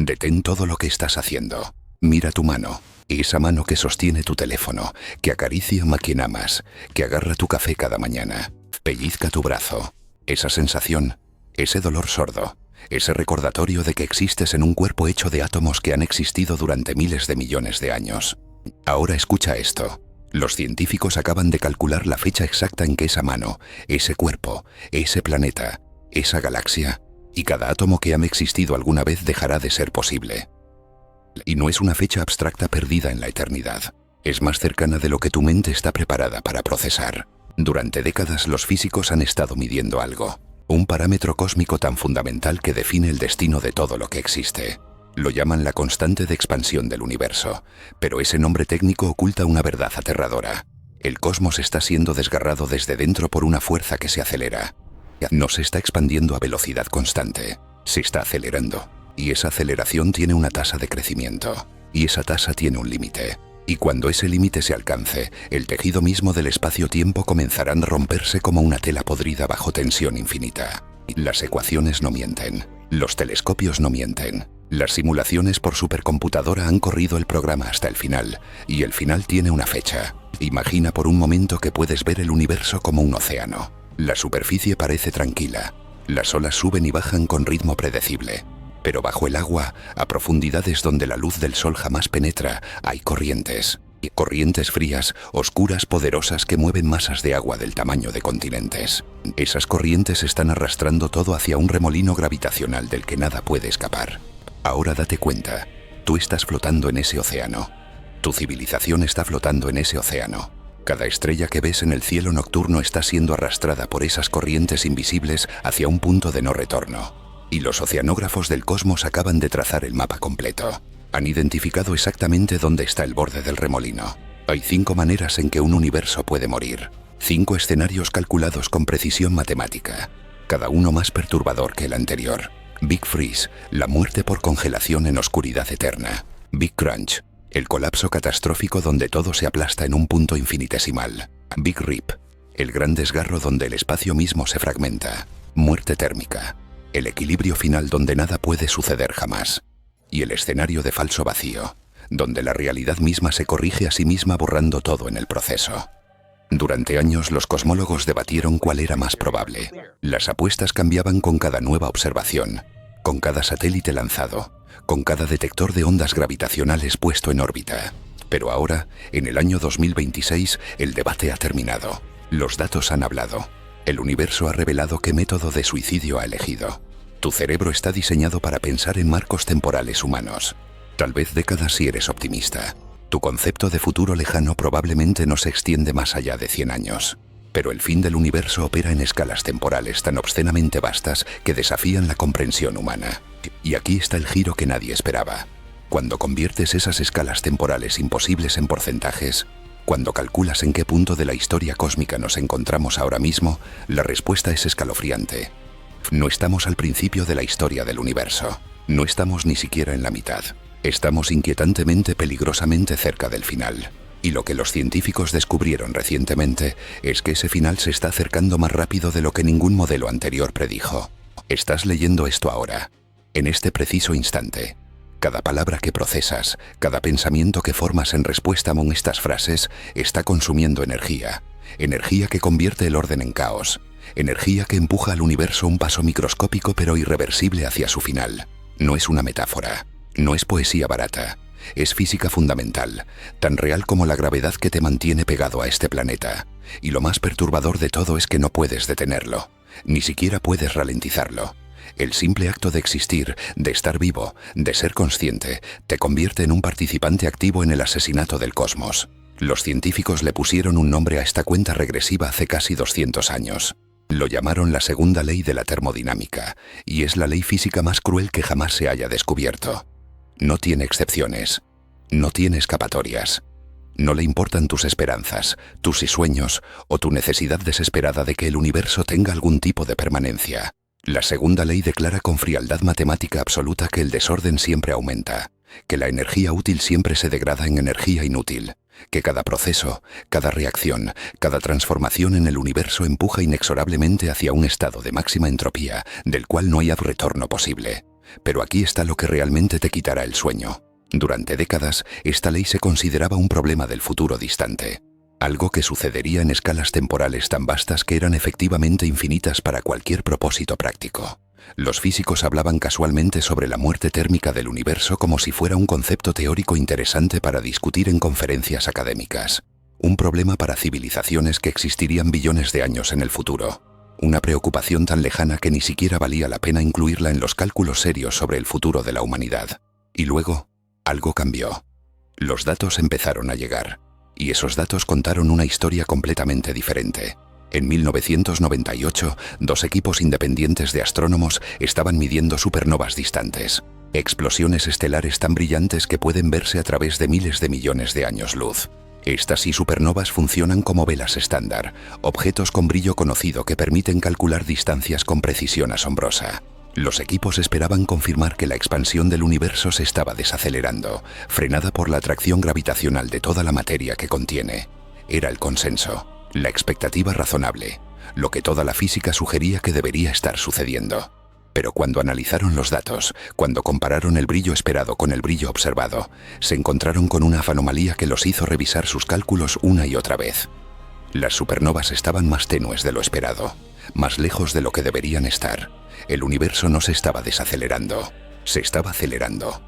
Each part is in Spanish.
Detén todo lo que estás haciendo. Mira tu mano. Esa mano que sostiene tu teléfono, que acaricia a quien amas, que agarra tu café cada mañana. Pellizca tu brazo. Esa sensación, ese dolor sordo, ese recordatorio de que existes en un cuerpo hecho de átomos que han existido durante miles de millones de años. Ahora escucha esto. Los científicos acaban de calcular la fecha exacta en que esa mano, ese cuerpo, ese planeta, esa galaxia y cada átomo que han existido alguna vez dejará de ser posible. Y no es una fecha abstracta perdida en la eternidad. Es más cercana de lo que tu mente está preparada para procesar. Durante décadas los físicos han estado midiendo algo, un parámetro cósmico tan fundamental que define el destino de todo lo que existe. Lo llaman la constante de expansión del universo, pero ese nombre técnico oculta una verdad aterradora. El cosmos está siendo desgarrado desde dentro por una fuerza que se acelera. No se está expandiendo a velocidad constante, se está acelerando. Y esa aceleración tiene una tasa de crecimiento, y esa tasa tiene un límite. Y cuando ese límite se alcance, el tejido mismo del espacio-tiempo comenzará a romperse como una tela podrida bajo tensión infinita. Las ecuaciones no mienten, los telescopios no mienten, las simulaciones por supercomputadora han corrido el programa hasta el final, y el final tiene una fecha. Imagina por un momento que puedes ver el universo como un océano. La superficie parece tranquila, las olas suben y bajan con ritmo predecible. Pero bajo el agua, a profundidades donde la luz del sol jamás penetra, hay corrientes. Corrientes frías, oscuras, poderosas que mueven masas de agua del tamaño de continentes. Esas corrientes están arrastrando todo hacia un remolino gravitacional del que nada puede escapar. Ahora date cuenta, tú estás flotando en ese océano. Tu civilización está flotando en ese océano. Cada estrella que ves en el cielo nocturno está siendo arrastrada por esas corrientes invisibles hacia un punto de no retorno. Y los oceanógrafos del cosmos acaban de trazar el mapa completo. Han identificado exactamente dónde está el borde del remolino. Hay 5 maneras en que un universo puede morir. 5 escenarios calculados con precisión matemática, cada uno más perturbador que el anterior. Big Freeze, la muerte por congelación en oscuridad eterna. Big Crunch, el colapso catastrófico donde todo se aplasta en un punto infinitesimal. Big Rip, el gran desgarro donde el espacio mismo se fragmenta. Muerte térmica, el equilibrio final donde nada puede suceder jamás. Y el escenario de falso vacío, donde la realidad misma se corrige a sí misma borrando todo en el proceso. Durante años los cosmólogos debatieron cuál era más probable. Las apuestas cambiaban con cada nueva observación, con cada satélite lanzado, con cada detector de ondas gravitacionales puesto en órbita. Pero ahora, en el año 2026, el debate ha terminado. Los datos han hablado. El universo ha revelado qué método de suicidio ha elegido. Tu cerebro está diseñado para pensar en marcos temporales humanos. Tal vez décadas si eres optimista. Tu concepto de futuro lejano probablemente no se extiende más allá de 100 años. Pero el fin del universo opera en escalas temporales tan obscenamente vastas que desafían la comprensión humana. Y aquí está el giro que nadie esperaba. Cuando conviertes esas escalas temporales imposibles en porcentajes, cuando calculas en qué punto de la historia cósmica nos encontramos ahora mismo, la respuesta es escalofriante. No estamos al principio de la historia del universo. No estamos ni siquiera en la mitad. Estamos inquietantemente, peligrosamente cerca del final. Y lo que los científicos descubrieron recientemente es que ese final se está acercando más rápido de lo que ningún modelo anterior predijo. Estás leyendo esto ahora, en este preciso instante. Cada palabra que procesas, cada pensamiento que formas en respuesta a estas frases está consumiendo energía. Energía que convierte el orden en caos. Energía que empuja al universo un paso microscópico pero irreversible hacia su final. No es una metáfora. No es poesía barata, es física fundamental, tan real como la gravedad que te mantiene pegado a este planeta. Y lo más perturbador de todo es que no puedes detenerlo, ni siquiera puedes ralentizarlo. El simple acto de existir, de estar vivo, de ser consciente, te convierte en un participante activo en el asesinato del cosmos. Los científicos le pusieron un nombre a esta cuenta regresiva hace casi 200 años. Lo llamaron la segunda ley de la termodinámica, y es la ley física más cruel que jamás se haya descubierto. No tiene excepciones, no tiene escapatorias. No le importan tus esperanzas, tus sueños o tu necesidad desesperada de que el universo tenga algún tipo de permanencia. La segunda ley declara con frialdad matemática absoluta que el desorden siempre aumenta, que la energía útil siempre se degrada en energía inútil, que cada proceso, cada reacción, cada transformación en el universo empuja inexorablemente hacia un estado de máxima entropía del cual no hay retorno posible. Pero aquí está lo que realmente te quitará el sueño. Durante décadas, esta ley se consideraba un problema del futuro distante. Algo que sucedería en escalas temporales tan vastas que eran efectivamente infinitas para cualquier propósito práctico. Los físicos hablaban casualmente sobre la muerte térmica del universo como si fuera un concepto teórico interesante para discutir en conferencias académicas. Un problema para civilizaciones que existirían billones de años en el futuro. Una preocupación tan lejana que ni siquiera valía la pena incluirla en los cálculos serios sobre el futuro de la humanidad. Y luego, algo cambió. Los datos empezaron a llegar. Y esos datos contaron una historia completamente diferente. En 1998, dos equipos independientes de astrónomos estaban midiendo supernovas distantes. Explosiones estelares tan brillantes que pueden verse a través de miles de millones de años luz. Estas supernovas funcionan como velas estándar, objetos con brillo conocido que permiten calcular distancias con precisión asombrosa. Los equipos esperaban confirmar que la expansión del universo se estaba desacelerando, frenada por la atracción gravitacional de toda la materia que contiene. Era el consenso, la expectativa razonable, lo que toda la física sugería que debería estar sucediendo. Pero cuando analizaron los datos, cuando compararon el brillo esperado con el brillo observado, se encontraron con una anomalía que los hizo revisar sus cálculos una y otra vez. Las supernovas estaban más tenues de lo esperado, más lejos de lo que deberían estar. El universo no se estaba desacelerando, se estaba acelerando.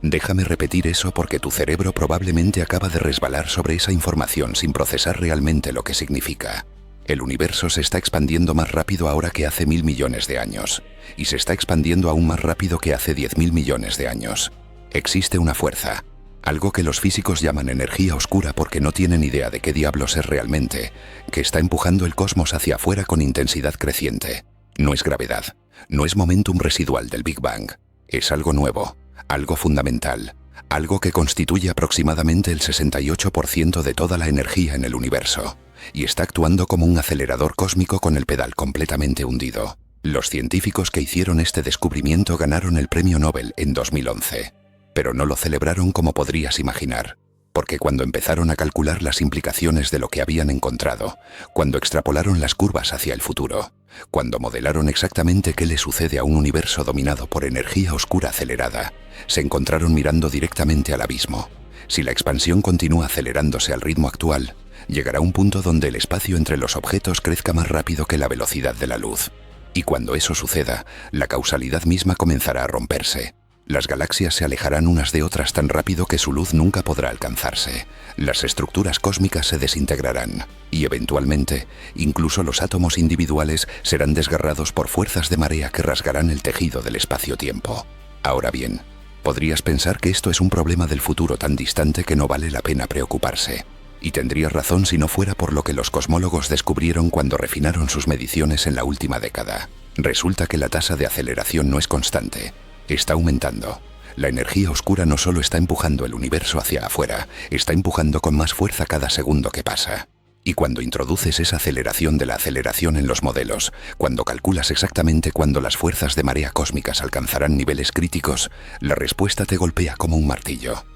Déjame repetir eso porque tu cerebro probablemente acaba de resbalar sobre esa información sin procesar realmente lo que significa. El universo se está expandiendo más rápido ahora que hace 1000 millones de años, y se está expandiendo aún más rápido que hace 10.000 millones de años. Existe una fuerza, algo que los físicos llaman energía oscura porque no tienen idea de qué diablos es realmente, que está empujando el cosmos hacia afuera con intensidad creciente. No es gravedad, no es momentum residual del Big Bang, es algo nuevo, algo fundamental, algo que constituye aproximadamente el 68% de toda la energía en el universo, y está actuando como un acelerador cósmico con el pedal completamente hundido. Los científicos que hicieron este descubrimiento ganaron el premio Nobel en 2011. Pero no lo celebraron como podrías imaginar, porque cuando empezaron a calcular las implicaciones de lo que habían encontrado, cuando extrapolaron las curvas hacia el futuro, cuando modelaron exactamente qué le sucede a un universo dominado por energía oscura acelerada, se encontraron mirando directamente al abismo. Si la expansión continúa acelerándose al ritmo actual, llegará un punto donde el espacio entre los objetos crezca más rápido que la velocidad de la luz. Y cuando eso suceda, la causalidad misma comenzará a romperse. Las galaxias se alejarán unas de otras tan rápido que su luz nunca podrá alcanzarse. Las estructuras cósmicas se desintegrarán y eventualmente, incluso los átomos individuales serán desgarrados por fuerzas de marea que rasgarán el tejido del espacio-tiempo. Ahora bien, podrías pensar que esto es un problema del futuro tan distante que no vale la pena preocuparse. Y tendrías razón si no fuera por lo que los cosmólogos descubrieron cuando refinaron sus mediciones en la última década. Resulta que la tasa de aceleración no es constante. Está aumentando. La energía oscura no solo está empujando el universo hacia afuera, está empujando con más fuerza cada segundo que pasa. Y cuando introduces esa aceleración de la aceleración en los modelos, cuando calculas exactamente cuándo las fuerzas de marea cósmicas alcanzarán niveles críticos, la respuesta te golpea como un martillo.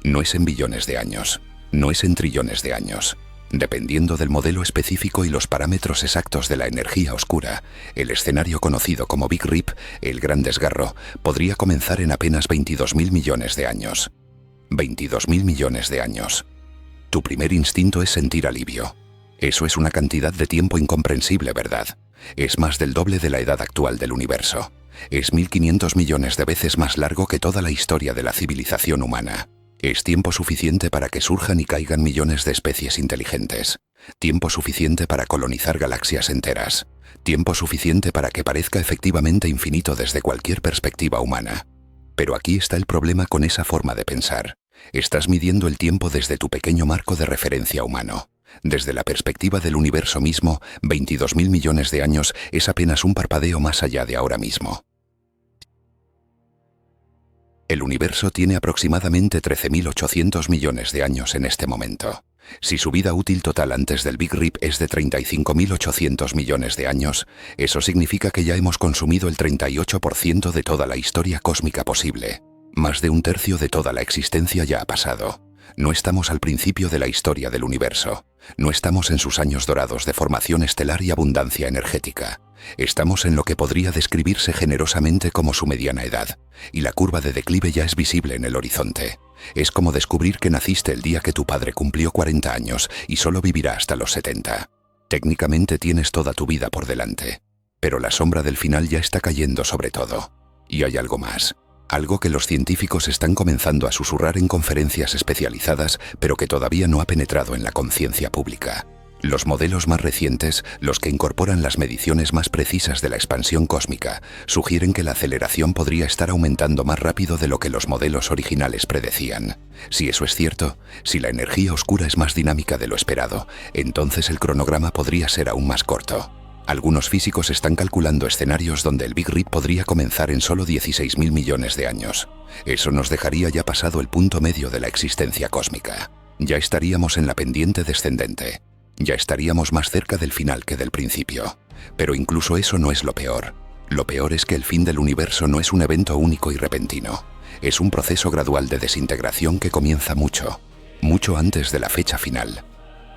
No es en billones de años, no es en trillones de años. Dependiendo del modelo específico y los parámetros exactos de la energía oscura, el escenario conocido como Big Rip, el Gran Desgarro, podría comenzar en apenas 22.000 millones de años. 22.000 millones de años. Tu primer instinto es sentir alivio. Eso es una cantidad de tiempo incomprensible, ¿verdad? Es más del doble de la edad actual del universo. Es 1.500 millones de veces más largo que toda la historia de la civilización humana. Es tiempo suficiente para que surjan y caigan millones de especies inteligentes. Tiempo suficiente para colonizar galaxias enteras. Tiempo suficiente para que parezca efectivamente infinito desde cualquier perspectiva humana. Pero aquí está el problema con esa forma de pensar. Estás midiendo el tiempo desde tu pequeño marco de referencia humano. Desde la perspectiva del universo mismo, 22.000 millones de años es apenas un parpadeo más allá de ahora mismo. El universo tiene aproximadamente 13.800 millones de años en este momento. Si su vida útil total antes del Big Rip es de 35.800 millones de años, eso significa que ya hemos consumido el 38% de toda la historia cósmica posible. Más de un tercio de toda la existencia ya ha pasado. No estamos al principio de la historia del universo. No estamos en sus años dorados de formación estelar y abundancia energética. Estamos en lo que podría describirse generosamente como su mediana edad, y la curva de declive ya es visible en el horizonte. Es como descubrir que naciste el día que tu padre cumplió 40 años y solo vivirá hasta los 70. Técnicamente tienes toda tu vida por delante, pero la sombra del final ya está cayendo sobre todo. Y hay algo más. Algo que los científicos están comenzando a susurrar en conferencias especializadas, pero que todavía no ha penetrado en la conciencia pública. Los modelos más recientes, los que incorporan las mediciones más precisas de la expansión cósmica, sugieren que la aceleración podría estar aumentando más rápido de lo que los modelos originales predecían. Si eso es cierto, si la energía oscura es más dinámica de lo esperado, entonces el cronograma podría ser aún más corto. Algunos físicos están calculando escenarios donde el Big Rip podría comenzar en solo 16.000 millones de años. Eso nos dejaría ya pasado el punto medio de la existencia cósmica. Ya estaríamos en la pendiente descendente. Ya estaríamos más cerca del final que del principio. Pero incluso eso no es lo peor. Lo peor es que el fin del universo no es un evento único y repentino. Es un proceso gradual de desintegración que comienza mucho antes de la fecha final.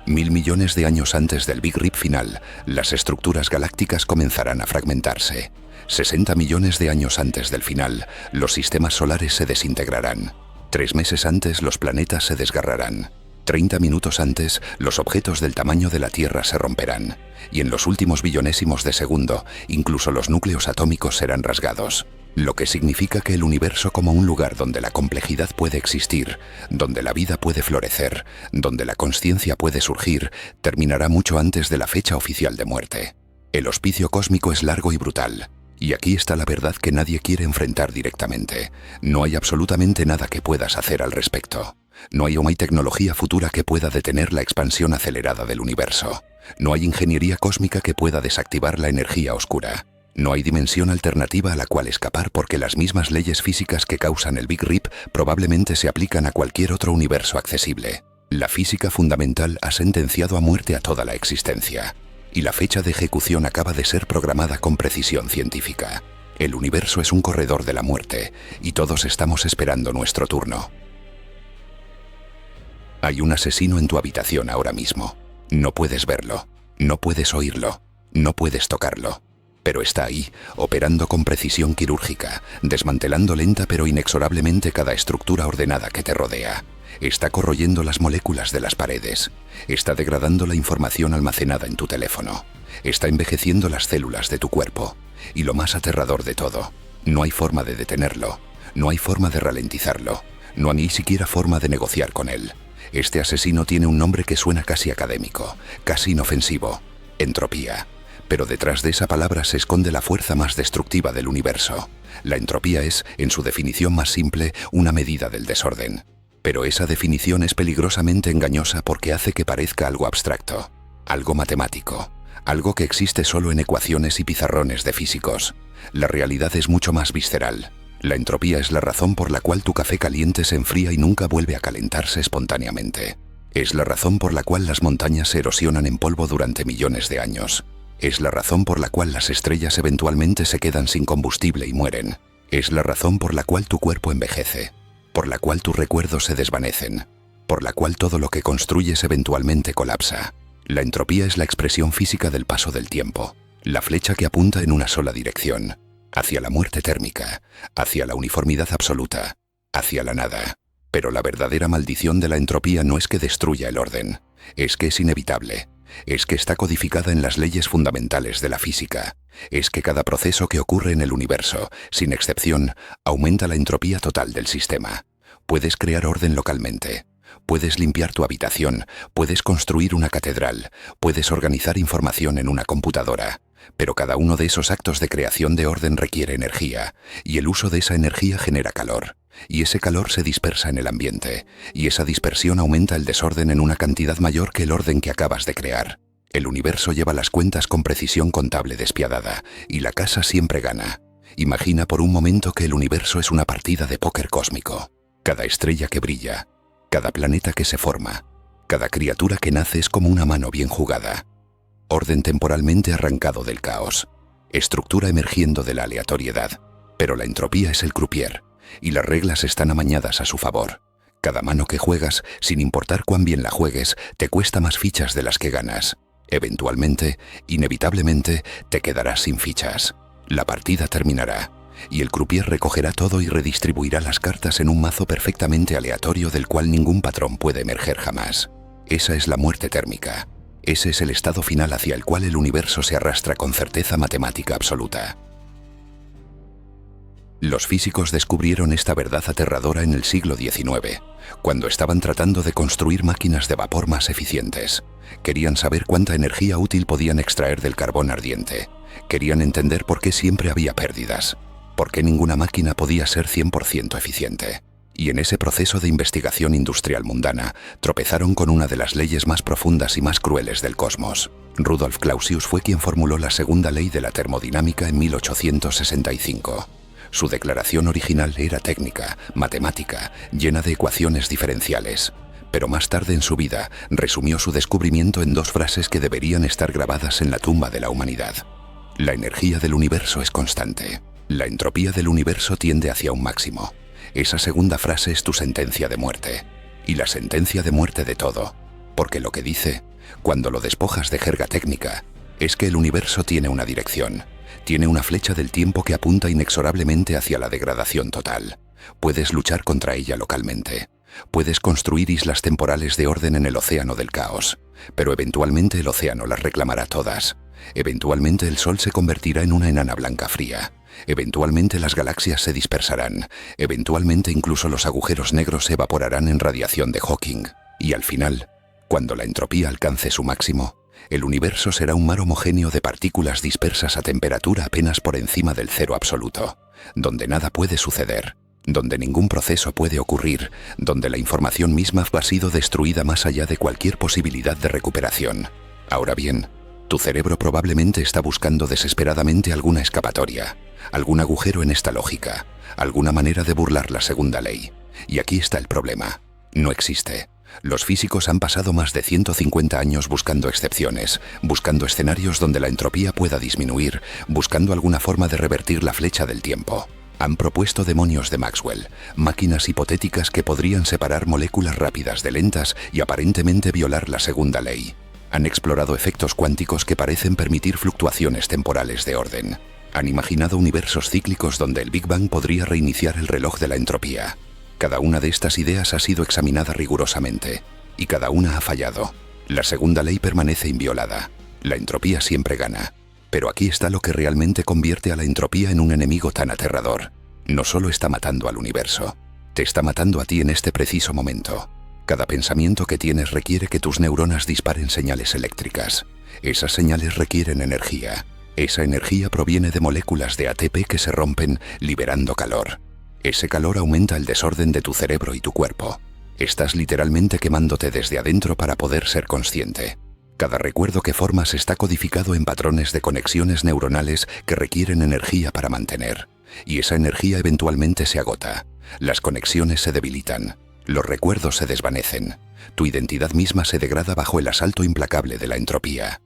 1.000 millones de años antes del Big Rip final, las estructuras galácticas comenzarán a fragmentarse. 60 millones de años antes del final, los sistemas solares se desintegrarán. 3 meses antes, los planetas se desgarrarán. 30 minutos antes, los objetos del tamaño de la Tierra se romperán. Y en los últimos billonésimos de segundo, incluso los núcleos atómicos serán rasgados. Lo que significa que el universo como un lugar donde la complejidad puede existir, donde la vida puede florecer, donde la consciencia puede surgir, terminará mucho antes de la fecha oficial de muerte. El hospicio cósmico es largo y brutal. Y aquí está la verdad que nadie quiere enfrentar directamente. No hay absolutamente nada que puedas hacer al respecto. No hay tecnología futura que pueda detener la expansión acelerada del universo. No hay ingeniería cósmica que pueda desactivar la energía oscura. No hay dimensión alternativa a la cual escapar porque las mismas leyes físicas que causan el Big Rip probablemente se aplican a cualquier otro universo accesible. La física fundamental ha sentenciado a muerte a toda la existencia. Y la fecha de ejecución acaba de ser programada con precisión científica. El universo es un corredor de la muerte y todos estamos esperando nuestro turno. Hay un asesino en tu habitación ahora mismo. No puedes verlo, no puedes oírlo, no puedes tocarlo. Pero está ahí, operando con precisión quirúrgica, desmantelando lenta pero inexorablemente cada estructura ordenada que te rodea. Está corroyendo las moléculas de las paredes. Está degradando la información almacenada en tu teléfono. Está envejeciendo las células de tu cuerpo. Y lo más aterrador de todo, no hay forma de detenerlo. No hay forma de ralentizarlo. No hay ni siquiera forma de negociar con él. Este asesino tiene un nombre que suena casi académico, casi inofensivo: entropía. Pero detrás de esa palabra se esconde la fuerza más destructiva del universo. La entropía es, en su definición más simple, una medida del desorden. Pero esa definición es peligrosamente engañosa porque hace que parezca algo abstracto, algo matemático, algo que existe solo en ecuaciones y pizarrones de físicos. La realidad es mucho más visceral. La entropía es la razón por la cual tu café caliente se enfría y nunca vuelve a calentarse espontáneamente. Es la razón por la cual las montañas se erosionan en polvo durante millones de años. Es la razón por la cual las estrellas eventualmente se quedan sin combustible y mueren. Es la razón por la cual tu cuerpo envejece, por la cual tus recuerdos se desvanecen, por la cual todo lo que construyes eventualmente colapsa. La entropía es la expresión física del paso del tiempo, la flecha que apunta en una sola dirección, hacia la muerte térmica, hacia la uniformidad absoluta, hacia la nada. Pero la verdadera maldición de la entropía no es que destruya el orden, es que es inevitable. Es que está codificada en las leyes fundamentales de la física. Es que cada proceso que ocurre en el universo, sin excepción, aumenta la entropía total del sistema. Puedes crear orden localmente. Puedes limpiar tu habitación. Puedes construir una catedral. Puedes organizar información en una computadora. Pero cada uno de esos actos de creación de orden requiere energía, y el uso de esa energía genera calor. Y ese calor se dispersa en el ambiente, y esa dispersión aumenta el desorden en una cantidad mayor que el orden que acabas de crear. El universo lleva las cuentas con precisión contable despiadada, y la casa siempre gana. Imagina por un momento que el universo es una partida de póker cósmico. Cada estrella que brilla, cada planeta que se forma, cada criatura que nace es como una mano bien jugada. Orden temporalmente arrancado del caos, estructura emergiendo de la aleatoriedad. Pero la entropía es el croupier, y las reglas están amañadas a su favor. Cada mano que juegas, sin importar cuán bien la juegues, te cuesta más fichas de las que ganas. Eventualmente, inevitablemente, te quedarás sin fichas. La partida terminará, y el croupier recogerá todo y redistribuirá las cartas en un mazo perfectamente aleatorio del cual ningún patrón puede emerger jamás. Esa es la muerte térmica. Ese es el estado final hacia el cual el universo se arrastra con certeza matemática absoluta. Los físicos descubrieron esta verdad aterradora en el siglo XIX, cuando estaban tratando de construir máquinas de vapor más eficientes. Querían saber cuánta energía útil podían extraer del carbón ardiente. Querían entender por qué siempre había pérdidas, por qué ninguna máquina podía ser 100% eficiente. Y en ese proceso de investigación industrial mundana, tropezaron con una de las leyes más profundas y más crueles del cosmos. Rudolf Clausius fue quien formuló la segunda ley de la termodinámica en 1865. Su declaración original era técnica, matemática, llena de ecuaciones diferenciales. Pero más tarde en su vida, resumió su descubrimiento en dos frases que deberían estar grabadas en la tumba de la humanidad. La energía del universo es constante. La entropía del universo tiende hacia un máximo. Esa segunda frase es tu sentencia de muerte. Y la sentencia de muerte de todo. Porque lo que dice, cuando lo despojas de jerga técnica, es que el universo tiene una dirección. Tiene una flecha del tiempo que apunta inexorablemente hacia la degradación total. Puedes luchar contra ella localmente. Puedes construir islas temporales de orden en el océano del caos. Pero eventualmente el océano las reclamará todas. Eventualmente el sol se convertirá en una enana blanca fría. Eventualmente las galaxias se dispersarán. Eventualmente incluso los agujeros negros se evaporarán en radiación de Hawking. Y al final, cuando la entropía alcance su máximo, el universo será un mar homogéneo de partículas dispersas a temperatura apenas por encima del cero absoluto, donde nada puede suceder, donde ningún proceso puede ocurrir, donde la información misma ha sido destruida más allá de cualquier posibilidad de recuperación. Ahora bien, tu cerebro probablemente está buscando desesperadamente alguna escapatoria, algún agujero en esta lógica, alguna manera de burlar la segunda ley. Y aquí está el problema. No existe. Los físicos han pasado más de 150 años buscando excepciones, buscando escenarios donde la entropía pueda disminuir, buscando alguna forma de revertir la flecha del tiempo. Han propuesto demonios de Maxwell, máquinas hipotéticas que podrían separar moléculas rápidas de lentas y aparentemente violar la segunda ley. Han explorado efectos cuánticos que parecen permitir fluctuaciones temporales de orden. Han imaginado universos cíclicos donde el Big Bang podría reiniciar el reloj de la entropía. Cada una de estas ideas ha sido examinada rigurosamente, y cada una ha fallado. La segunda ley permanece inviolada. La entropía siempre gana. Pero aquí está lo que realmente convierte a la entropía en un enemigo tan aterrador. No solo está matando al universo, te está matando a ti en este preciso momento. Cada pensamiento que tienes requiere que tus neuronas disparen señales eléctricas. Esas señales requieren energía. Esa energía proviene de moléculas de ATP que se rompen, liberando calor. Ese calor aumenta el desorden de tu cerebro y tu cuerpo. Estás literalmente quemándote desde adentro para poder ser consciente. Cada recuerdo que formas está codificado en patrones de conexiones neuronales que requieren energía para mantener. Y esa energía eventualmente se agota. Las conexiones se debilitan. Los recuerdos se desvanecen. Tu identidad misma se degrada bajo el asalto implacable de la entropía.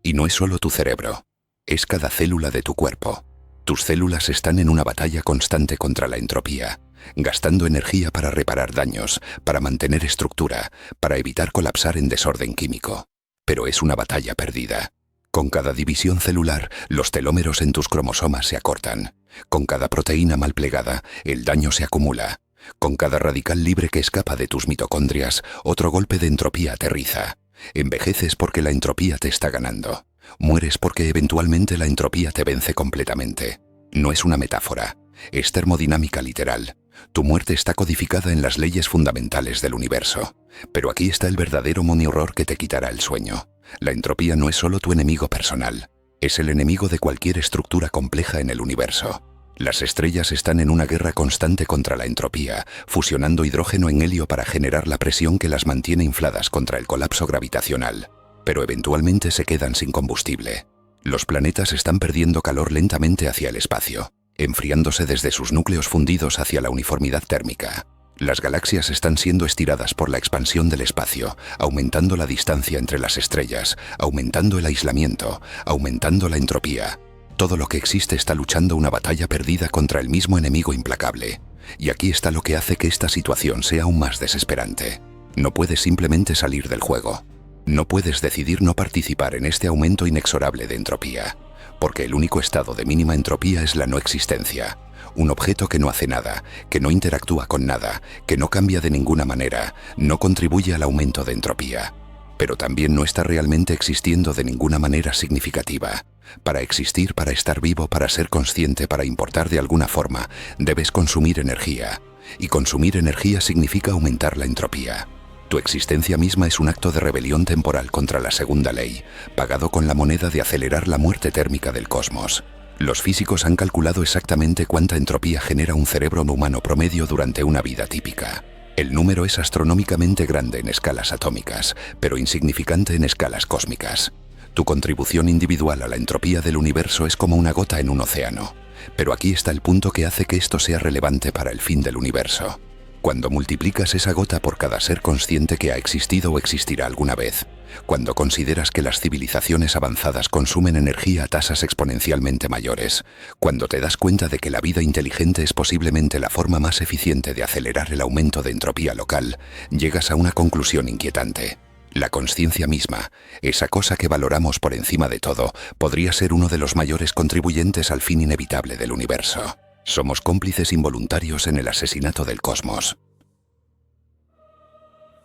Y no es solo tu cerebro. Es cada célula de tu cuerpo. Tus células están en una batalla constante contra la entropía, gastando energía para reparar daños, para mantener estructura, para evitar colapsar en desorden químico. Pero es una batalla perdida. Con cada división celular, los telómeros en tus cromosomas se acortan. Con cada proteína mal plegada, el daño se acumula. Con cada radical libre que escapa de tus mitocondrias, otro golpe de entropía aterriza. Envejeces porque la entropía te está ganando. Mueres porque eventualmente la entropía te vence completamente. No es una metáfora, es termodinámica literal. Tu muerte está codificada en las leyes fundamentales del universo. Pero aquí está el verdadero money-horror que te quitará el sueño. La entropía no es solo tu enemigo personal, es el enemigo de cualquier estructura compleja en el universo. Las estrellas están en una guerra constante contra la entropía, fusionando hidrógeno en helio para generar la presión que las mantiene infladas contra el colapso gravitacional. Pero eventualmente se quedan sin combustible. Los planetas están perdiendo calor lentamente hacia el espacio, enfriándose desde sus núcleos fundidos hacia la uniformidad térmica. Las galaxias están siendo estiradas por la expansión del espacio, aumentando la distancia entre las estrellas, aumentando el aislamiento, aumentando la entropía. Todo lo que existe está luchando una batalla perdida contra el mismo enemigo implacable. Y aquí está lo que hace que esta situación sea aún más desesperante. No puedes simplemente salir del juego. No puedes decidir no participar en este aumento inexorable de entropía, porque el único estado de mínima entropía es la no existencia. Un objeto que no hace nada, que no interactúa con nada, que no cambia de ninguna manera, no contribuye al aumento de entropía. Pero también no está realmente existiendo de ninguna manera significativa. Para existir, para estar vivo, para ser consciente, para importar de alguna forma, debes consumir energía. Y consumir energía significa aumentar la entropía. Tu existencia misma es un acto de rebelión temporal contra la segunda ley, pagado con la moneda de acelerar la muerte térmica del cosmos. Los físicos han calculado exactamente cuánta entropía genera un cerebro humano promedio durante una vida típica. El número es astronómicamente grande en escalas atómicas, pero insignificante en escalas cósmicas. Tu contribución individual a la entropía del universo es como una gota en un océano. Pero aquí está el punto que hace que esto sea relevante para el fin del universo. Cuando multiplicas esa gota por cada ser consciente que ha existido o existirá alguna vez, cuando consideras que las civilizaciones avanzadas consumen energía a tasas exponencialmente mayores, cuando te das cuenta de que la vida inteligente es posiblemente la forma más eficiente de acelerar el aumento de entropía local, llegas a una conclusión inquietante. La consciencia misma, esa cosa que valoramos por encima de todo, podría ser uno de los mayores contribuyentes al fin inevitable del universo. Somos cómplices involuntarios en el asesinato del cosmos.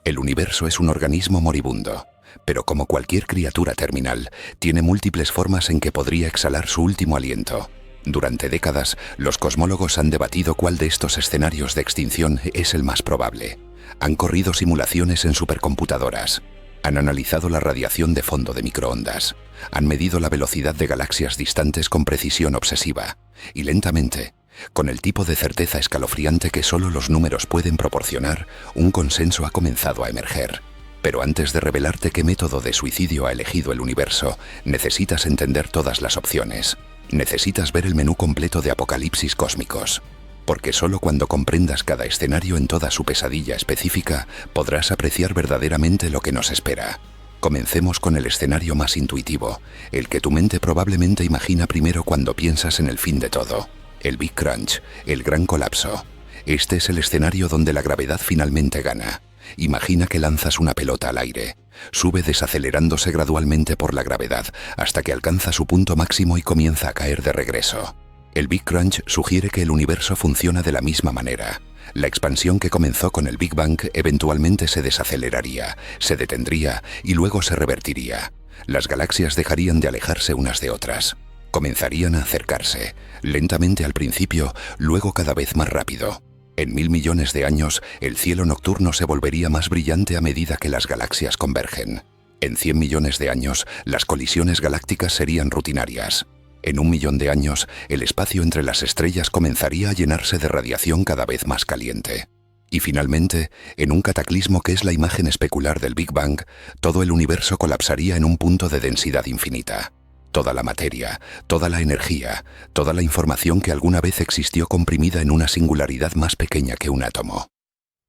El universo es un organismo moribundo, pero como cualquier criatura terminal, tiene múltiples formas en que podría exhalar su último aliento. Durante décadas, los cosmólogos han debatido cuál de estos escenarios de extinción es el más probable. Han corrido simulaciones en supercomputadoras. Han analizado la radiación de fondo de microondas. Han medido la velocidad de galaxias distantes con precisión obsesiva. Y lentamente, con el tipo de certeza escalofriante que solo los números pueden proporcionar, un consenso ha comenzado a emerger. Pero antes de revelarte qué método de suicidio ha elegido el universo, necesitas entender todas las opciones. Necesitas ver el menú completo de apocalipsis cósmicos. Porque solo cuando comprendas cada escenario en toda su pesadilla específica, podrás apreciar verdaderamente lo que nos espera. Comencemos con el escenario más intuitivo, el que tu mente probablemente imagina primero cuando piensas en el fin de todo. El Big Crunch, el gran colapso. Este es el escenario donde la gravedad finalmente gana. Imagina que lanzas una pelota al aire. Sube desacelerándose gradualmente por la gravedad hasta que alcanza su punto máximo y comienza a caer de regreso. El Big Crunch sugiere que el universo funciona de la misma manera. La expansión que comenzó con el Big Bang eventualmente se desaceleraría, se detendría y luego se revertiría. Las galaxias dejarían de alejarse unas de otras. Comenzarían a acercarse, lentamente al principio, luego cada vez más rápido. En 1000 millones de años, el cielo nocturno se volvería más brillante a medida que las galaxias convergen. En 100 millones de años, las colisiones galácticas serían rutinarias. En 1 millón de años, el espacio entre las estrellas comenzaría a llenarse de radiación cada vez más caliente. Y finalmente, en un cataclismo que es la imagen especular del Big Bang, todo el universo colapsaría en un punto de densidad infinita. Toda la materia, toda la energía, toda la información que alguna vez existió comprimida en una singularidad más pequeña que un átomo.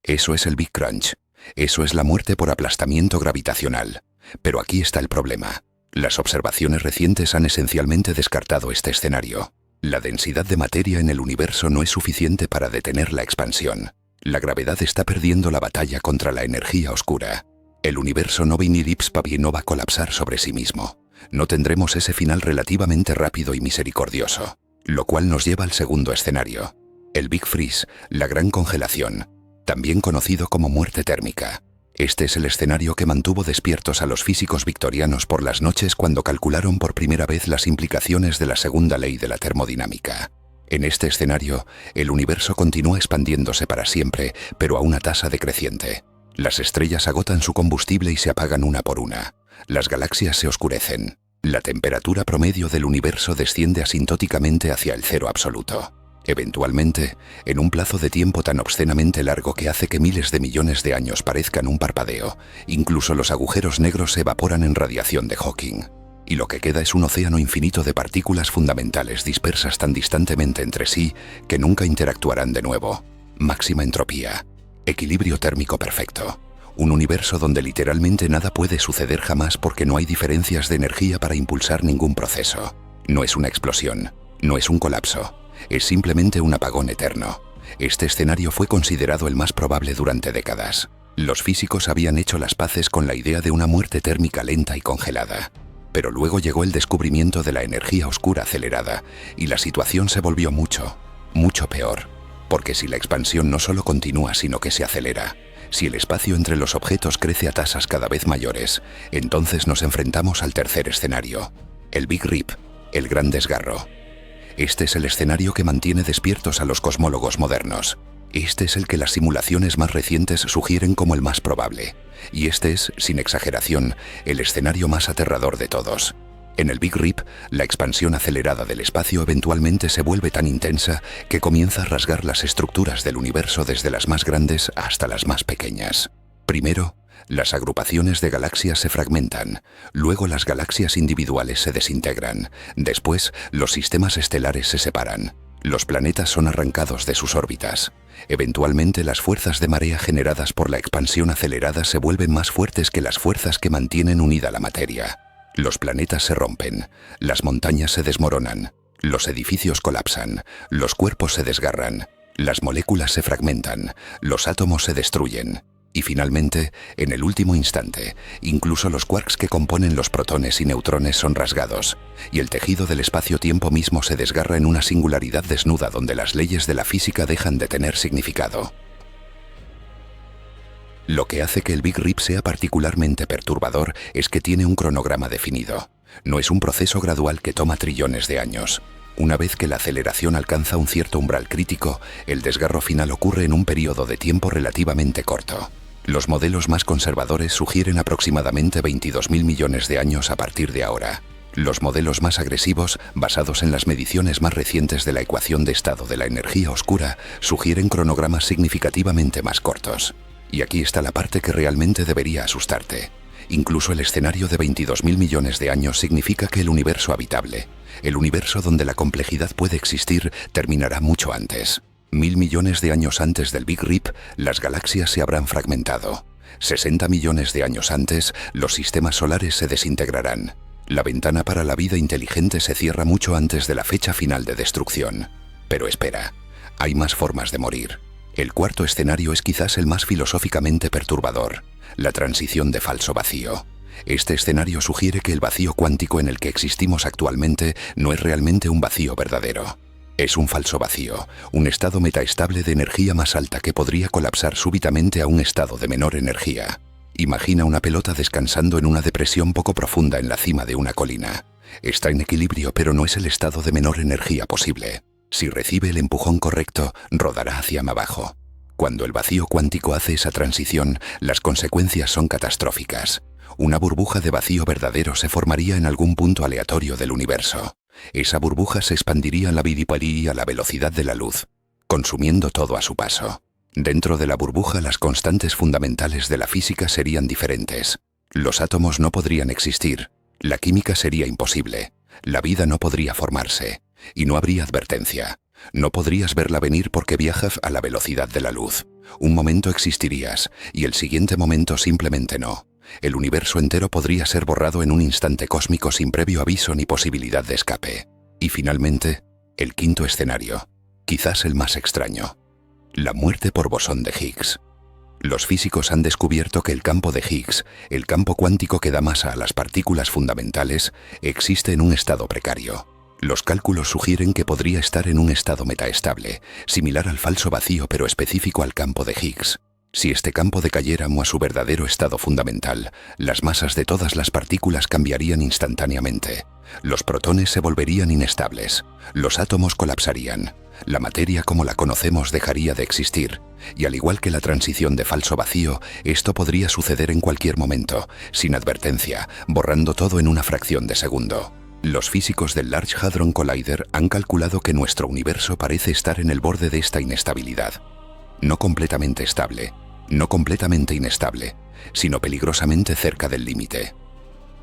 Eso es el Big Crunch. Eso es la muerte por aplastamiento gravitacional. Pero aquí está el problema. Las observaciones recientes han esencialmente descartado este escenario. La densidad de materia en el universo no es suficiente para detener la expansión. La gravedad está perdiendo la batalla contra la energía oscura. El universo no no va a colapsar sobre sí mismo. No tendremos ese final relativamente rápido y misericordioso, lo cual nos lleva al segundo escenario, el Big Freeze, la gran congelación, también conocido como muerte térmica. Este es el escenario que mantuvo despiertos a los físicos victorianos por las noches cuando calcularon por primera vez las implicaciones de la segunda ley de la termodinámica. En este escenario, el universo continúa expandiéndose para siempre, pero a una tasa decreciente. Las estrellas agotan su combustible y se apagan una por una. Las galaxias se oscurecen. La temperatura promedio del universo desciende asintóticamente hacia el cero absoluto. Eventualmente, en un plazo de tiempo tan obscenamente largo que hace que miles de millones de años parezcan un parpadeo, incluso los agujeros negros se evaporan en radiación de Hawking. Y lo que queda es un océano infinito de partículas fundamentales dispersas tan distantemente entre sí que nunca interactuarán de nuevo. Máxima entropía. Equilibrio térmico perfecto. Un universo donde literalmente nada puede suceder jamás porque no hay diferencias de energía para impulsar ningún proceso. No es una explosión, no es un colapso, es simplemente un apagón eterno. Este escenario fue considerado el más probable durante décadas. Los físicos habían hecho las paces con la idea de una muerte térmica lenta y congelada. Pero luego llegó el descubrimiento de la energía oscura acelerada y la situación se volvió mucho peor. Porque si la expansión no solo continúa sino que se acelera, si el espacio entre los objetos crece a tasas cada vez mayores, entonces nos enfrentamos al tercer escenario, el Big Rip, el Gran Desgarro. Este es el escenario que mantiene despiertos a los cosmólogos modernos. Este es el que las simulaciones más recientes sugieren como el más probable. Y este es, sin exageración, el escenario más aterrador de todos. En el Big Rip, la expansión acelerada del espacio eventualmente se vuelve tan intensa que comienza a rasgar las estructuras del universo desde las más grandes hasta las más pequeñas. Primero, las agrupaciones de galaxias se fragmentan, luego las galaxias individuales se desintegran, después los sistemas estelares se separan. Los planetas son arrancados de sus órbitas. Eventualmente las fuerzas de marea generadas por la expansión acelerada se vuelven más fuertes que las fuerzas que mantienen unida la materia. Los planetas se rompen, las montañas se desmoronan, los edificios colapsan, los cuerpos se desgarran, las moléculas se fragmentan, los átomos se destruyen. Y finalmente, en el último instante, incluso los quarks que componen los protones y neutrones son rasgados, y el tejido del espacio-tiempo mismo se desgarra en una singularidad desnuda donde las leyes de la física dejan de tener significado. Lo que hace que el Big Rip sea particularmente perturbador es que tiene un cronograma definido. No es un proceso gradual que toma trillones de años. Una vez que la aceleración alcanza un cierto umbral crítico, el desgarro final ocurre en un periodo de tiempo relativamente corto. Los modelos más conservadores sugieren aproximadamente 22.000 millones de años a partir de ahora. Los modelos más agresivos, basados en las mediciones más recientes de la ecuación de estado de la energía oscura, sugieren cronogramas significativamente más cortos. Y aquí está la parte que realmente debería asustarte. Incluso el escenario de 22.000 millones de años significa que el universo habitable, el universo donde la complejidad puede existir, terminará mucho antes. 1.000 millones de años antes del Big Rip, las galaxias se habrán fragmentado. 60 millones de años antes, los sistemas solares se desintegrarán. La ventana para la vida inteligente se cierra mucho antes de la fecha final de destrucción. Pero espera, hay más formas de morir. El cuarto escenario es quizás el más filosóficamente perturbador, la transición de falso vacío. Este escenario sugiere que el vacío cuántico en el que existimos actualmente no es realmente un vacío verdadero. Es un falso vacío, un estado metaestable de energía más alta que podría colapsar súbitamente a un estado de menor energía. Imagina una pelota descansando en una depresión poco profunda en la cima de una colina. Está en equilibrio, pero no es el estado de menor energía posible. Si recibe el empujón correcto, rodará hacia abajo. Cuando el vacío cuántico hace esa transición, las consecuencias son catastróficas. Una burbuja de vacío verdadero se formaría en algún punto aleatorio del universo. Esa burbuja se expandiría en la vidiparí a la velocidad de la luz, consumiendo todo a su paso. Dentro de la burbuja, las constantes fundamentales de la física serían diferentes. Los átomos no podrían existir, la química sería imposible, la vida no podría formarse, y no habría advertencia. No podrías verla venir porque viajas a la velocidad de la luz. Un momento existirías, y el siguiente momento simplemente no. El universo entero podría ser borrado en un instante cósmico sin previo aviso ni posibilidad de escape. Y finalmente, el quinto escenario, quizás el más extraño. La muerte por bosón de Higgs. Los físicos han descubierto que el campo de Higgs, el campo cuántico que da masa a las partículas fundamentales, existe en un estado precario. Los cálculos sugieren que podría estar en un estado metaestable, similar al falso vacío pero específico al campo de Higgs. Si este campo decayera a su verdadero estado fundamental, las masas de todas las partículas cambiarían instantáneamente. Los protones se volverían inestables, los átomos colapsarían, la materia como la conocemos dejaría de existir, y al igual que la transición de falso vacío, esto podría suceder en cualquier momento, sin advertencia, borrando todo en una fracción de segundo. Los físicos del Large Hadron Collider han calculado que nuestro universo parece estar en el borde de esta inestabilidad. No completamente estable, no completamente inestable, sino peligrosamente cerca del límite.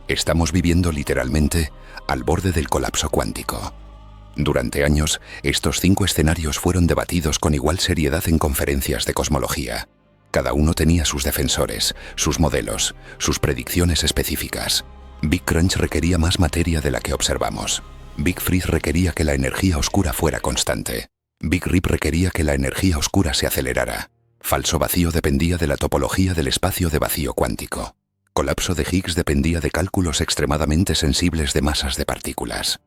Estamos viviendo literalmente al borde del colapso cuántico. Durante años, estos 5 escenarios fueron debatidos con igual seriedad en conferencias de cosmología. Cada uno tenía sus defensores, sus modelos, sus predicciones específicas. Big Crunch requería más materia de la que observamos. Big Freeze requería que la energía oscura fuera constante. Big Rip requería que la energía oscura se acelerara. Falso vacío dependía de la topología del espacio de vacío cuántico. Colapso de Higgs dependía de cálculos extremadamente sensibles de masas de partículas.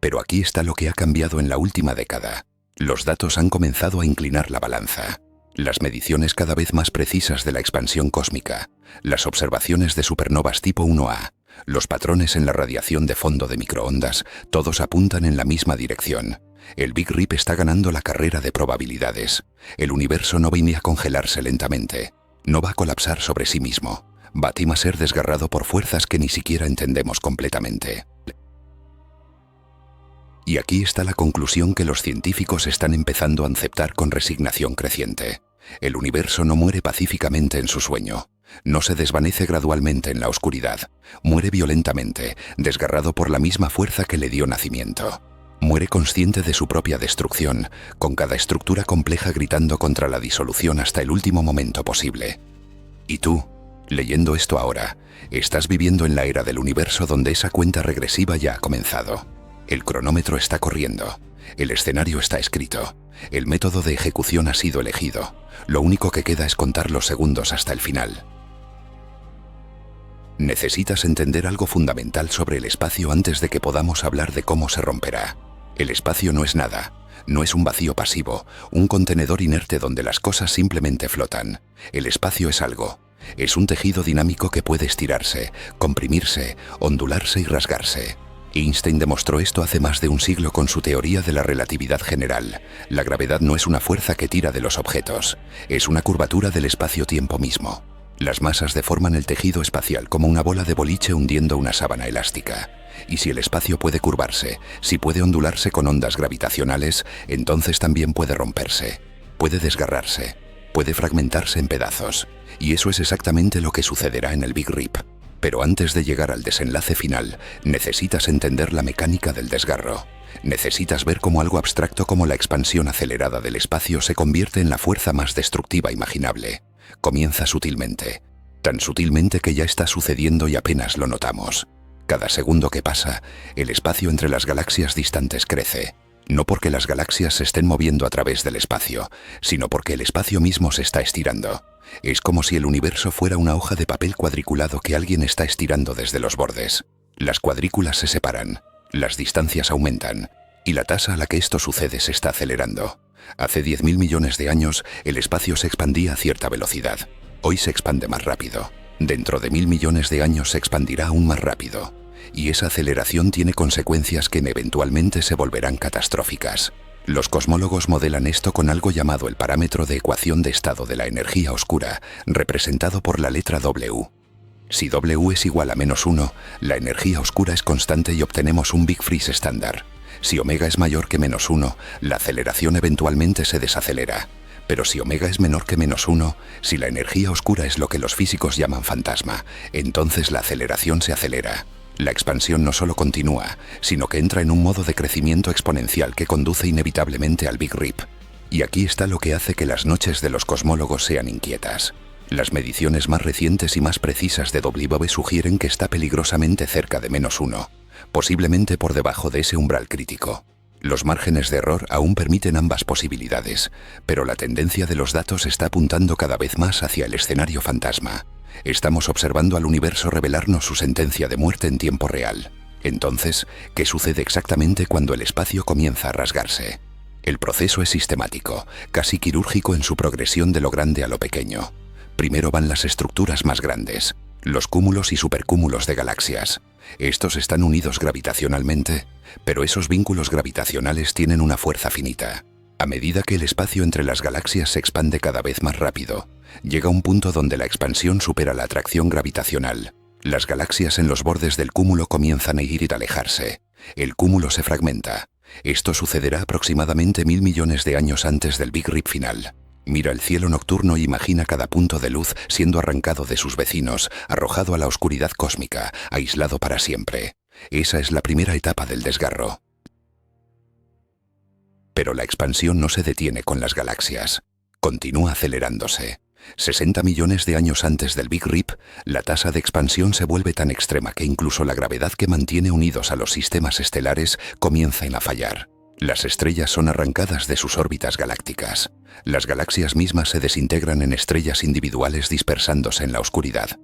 Pero aquí está lo que ha cambiado en la última década. Los datos han comenzado a inclinar la balanza. Las mediciones cada vez más precisas de la expansión cósmica, las observaciones de supernovas tipo 1A, los patrones en la radiación de fondo de microondas, todos apuntan en la misma dirección. El Big Rip está ganando la carrera de probabilidades. El universo no va ni a congelarse lentamente. No va a colapsar sobre sí mismo. Va a ser desgarrado por fuerzas que ni siquiera entendemos completamente. Y aquí está la conclusión que los científicos están empezando a aceptar con resignación creciente. El universo no muere pacíficamente en su sueño. No se desvanece gradualmente en la oscuridad. Muere violentamente, desgarrado por la misma fuerza que le dio nacimiento. Muere consciente de su propia destrucción, con cada estructura compleja gritando contra la disolución hasta el último momento posible. Y tú, leyendo esto ahora, estás viviendo en la era del universo donde esa cuenta regresiva ya ha comenzado. El cronómetro está corriendo. El escenario está escrito. El método de ejecución ha sido elegido. Lo único que queda es contar los segundos hasta el final. Necesitas entender algo fundamental sobre el espacio antes de que podamos hablar de cómo se romperá. El espacio no es nada. No es un vacío pasivo, un contenedor inerte donde las cosas simplemente flotan. El espacio es algo. Es un tejido dinámico que puede estirarse, comprimirse, ondularse y rasgarse. Einstein demostró esto hace más de un siglo con su teoría de la relatividad general. La gravedad no es una fuerza que tira de los objetos, es una curvatura del espacio-tiempo mismo. Las masas deforman el tejido espacial como una bola de boliche hundiendo una sábana elástica. Y si el espacio puede curvarse, si puede ondularse con ondas gravitacionales, entonces también puede romperse, puede desgarrarse, puede fragmentarse en pedazos. Y eso es exactamente lo que sucederá en el Big Rip. Pero antes de llegar al desenlace final, necesitas entender la mecánica del desgarro. Necesitas ver cómo algo abstracto como la expansión acelerada del espacio se convierte en la fuerza más destructiva imaginable. Comienza sutilmente, tan sutilmente que ya está sucediendo y apenas lo notamos. Cada segundo que pasa, el espacio entre las galaxias distantes crece. No porque las galaxias se estén moviendo a través del espacio, sino porque el espacio mismo se está estirando. Es como si el universo fuera una hoja de papel cuadriculado que alguien está estirando desde los bordes. Las cuadrículas se separan, las distancias aumentan, y la tasa a la que esto sucede se está acelerando. Hace 10.000 millones de años, el espacio se expandía a cierta velocidad. Hoy se expande más rápido. Dentro de 1.000 millones de años se expandirá aún más rápido. Y esa aceleración tiene consecuencias que eventualmente se volverán catastróficas. Los cosmólogos modelan esto con algo llamado el parámetro de ecuación de estado de la energía oscura, representado por la letra W. Si W es igual a -1, la energía oscura es constante y obtenemos un Big Freeze estándar. Si omega es mayor que -1, la aceleración eventualmente se desacelera. Pero si omega es menor que -1, si la energía oscura es lo que los físicos llaman fantasma, entonces la aceleración se acelera. La expansión no solo continúa, sino que entra en un modo de crecimiento exponencial que conduce inevitablemente al Big Rip. Y aquí está lo que hace que las noches de los cosmólogos sean inquietas. Las mediciones más recientes y más precisas de W sugieren que está peligrosamente cerca de -1, posiblemente por debajo de ese umbral crítico. Los márgenes de error aún permiten ambas posibilidades, pero la tendencia de los datos está apuntando cada vez más hacia el escenario fantasma. Estamos observando al universo revelarnos su sentencia de muerte en tiempo real. Entonces, ¿qué sucede exactamente cuando el espacio comienza a rasgarse? El proceso es sistemático, casi quirúrgico en su progresión de lo grande a lo pequeño. Primero van las estructuras más grandes, los cúmulos y supercúmulos de galaxias. Estos están unidos gravitacionalmente, pero esos vínculos gravitacionales tienen una fuerza finita. A medida que el espacio entre las galaxias se expande cada vez más rápido, llega un punto donde la expansión supera la atracción gravitacional. Las galaxias en los bordes del cúmulo comienzan a ir y alejarse. El cúmulo se fragmenta. Esto sucederá aproximadamente 1.000 millones de años antes del Big Rip final. Mira el cielo nocturno e imagina cada punto de luz siendo arrancado de sus vecinos, arrojado a la oscuridad cósmica, aislado para siempre. Esa es la primera etapa del desgarro. Pero la expansión no se detiene con las galaxias. Continúa acelerándose. 60 millones de años antes del Big Rip, la tasa de expansión se vuelve tan extrema que incluso la gravedad que mantiene unidos a los sistemas estelares comienza a fallar. Las estrellas son arrancadas de sus órbitas galácticas. Las galaxias mismas se desintegran en estrellas individuales dispersándose en la oscuridad.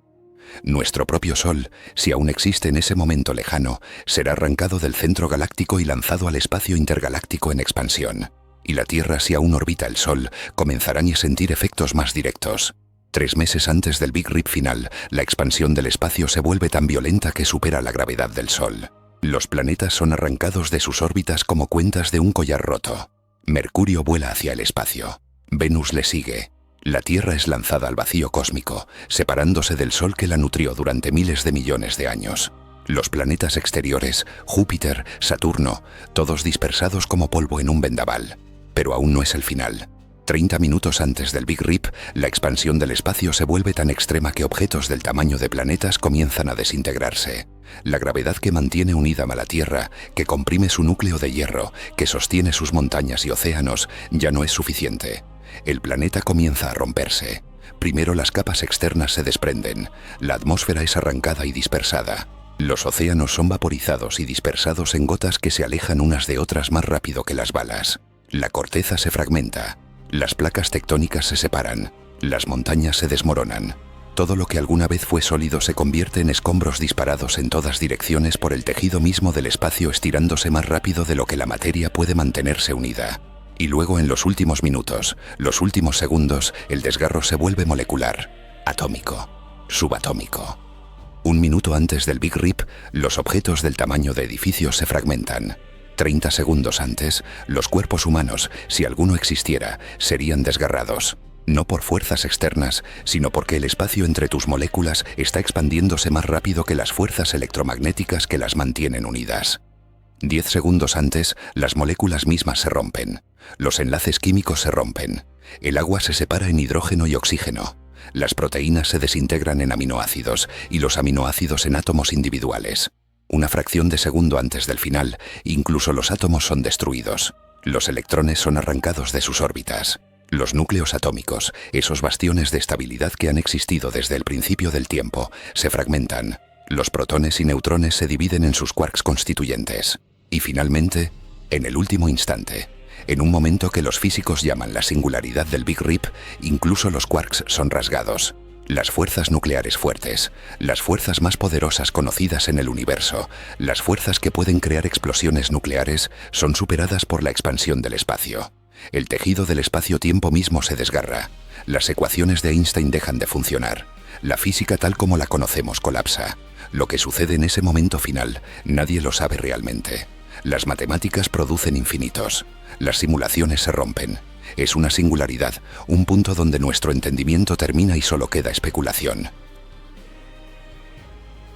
Nuestro propio Sol, si aún existe en ese momento lejano, será arrancado del centro galáctico y lanzado al espacio intergaláctico en expansión. Y la Tierra, si aún orbita el Sol, comenzarán a sentir efectos más directos. 3 meses antes del Big Rip final, la expansión del espacio se vuelve tan violenta que supera la gravedad del Sol. Los planetas son arrancados de sus órbitas como cuentas de un collar roto. Mercurio vuela hacia el espacio. Venus le sigue. La Tierra es lanzada al vacío cósmico, separándose del Sol que la nutrió durante miles de millones de años. Los planetas exteriores, Júpiter, Saturno, todos dispersados como polvo en un vendaval. Pero aún no es el final. 30 minutos antes del Big Rip, la expansión del espacio se vuelve tan extrema que objetos del tamaño de planetas comienzan a desintegrarse. La gravedad que mantiene unida a la Tierra, que comprime su núcleo de hierro, que sostiene sus montañas y océanos, ya no es suficiente. El planeta comienza a romperse. Primero las capas externas se desprenden, la atmósfera es arrancada y dispersada. Los océanos son vaporizados y dispersados en gotas que se alejan unas de otras más rápido que las balas. La corteza se fragmenta. Las placas tectónicas se separan, las montañas se desmoronan. Todo lo que alguna vez fue sólido se convierte en escombros disparados en todas direcciones por el tejido mismo del espacio estirándose más rápido de lo que la materia puede mantenerse unida. Y luego en los últimos minutos, los últimos segundos, el desgarro se vuelve molecular, atómico, subatómico. 1 minuto antes del Big Rip, los objetos del tamaño de edificios se fragmentan. 30 segundos antes, los cuerpos humanos, si alguno existiera, serían desgarrados. No por fuerzas externas, sino porque el espacio entre tus moléculas está expandiéndose más rápido que las fuerzas electromagnéticas que las mantienen unidas. 10 segundos antes, las moléculas mismas se rompen. Los enlaces químicos se rompen. El agua se separa en hidrógeno y oxígeno. Las proteínas se desintegran en aminoácidos y los aminoácidos en átomos individuales. Una fracción de segundo antes del final, incluso los átomos son destruidos. Los electrones son arrancados de sus órbitas. Los núcleos atómicos, esos bastiones de estabilidad que han existido desde el principio del tiempo, se fragmentan. Los protones y neutrones se dividen en sus quarks constituyentes. Y finalmente, en el último instante, en un momento que los físicos llaman la singularidad del Big Rip, incluso los quarks son rasgados. Las fuerzas nucleares fuertes, las fuerzas más poderosas conocidas en el universo, las fuerzas que pueden crear explosiones nucleares, son superadas por la expansión del espacio. El tejido del espacio-tiempo mismo se desgarra. Las ecuaciones de Einstein dejan de funcionar. La física tal como la conocemos colapsa. Lo que sucede en ese momento final, nadie lo sabe realmente. Las matemáticas producen infinitos. Las simulaciones se rompen. Es una singularidad, un punto donde nuestro entendimiento termina y solo queda especulación.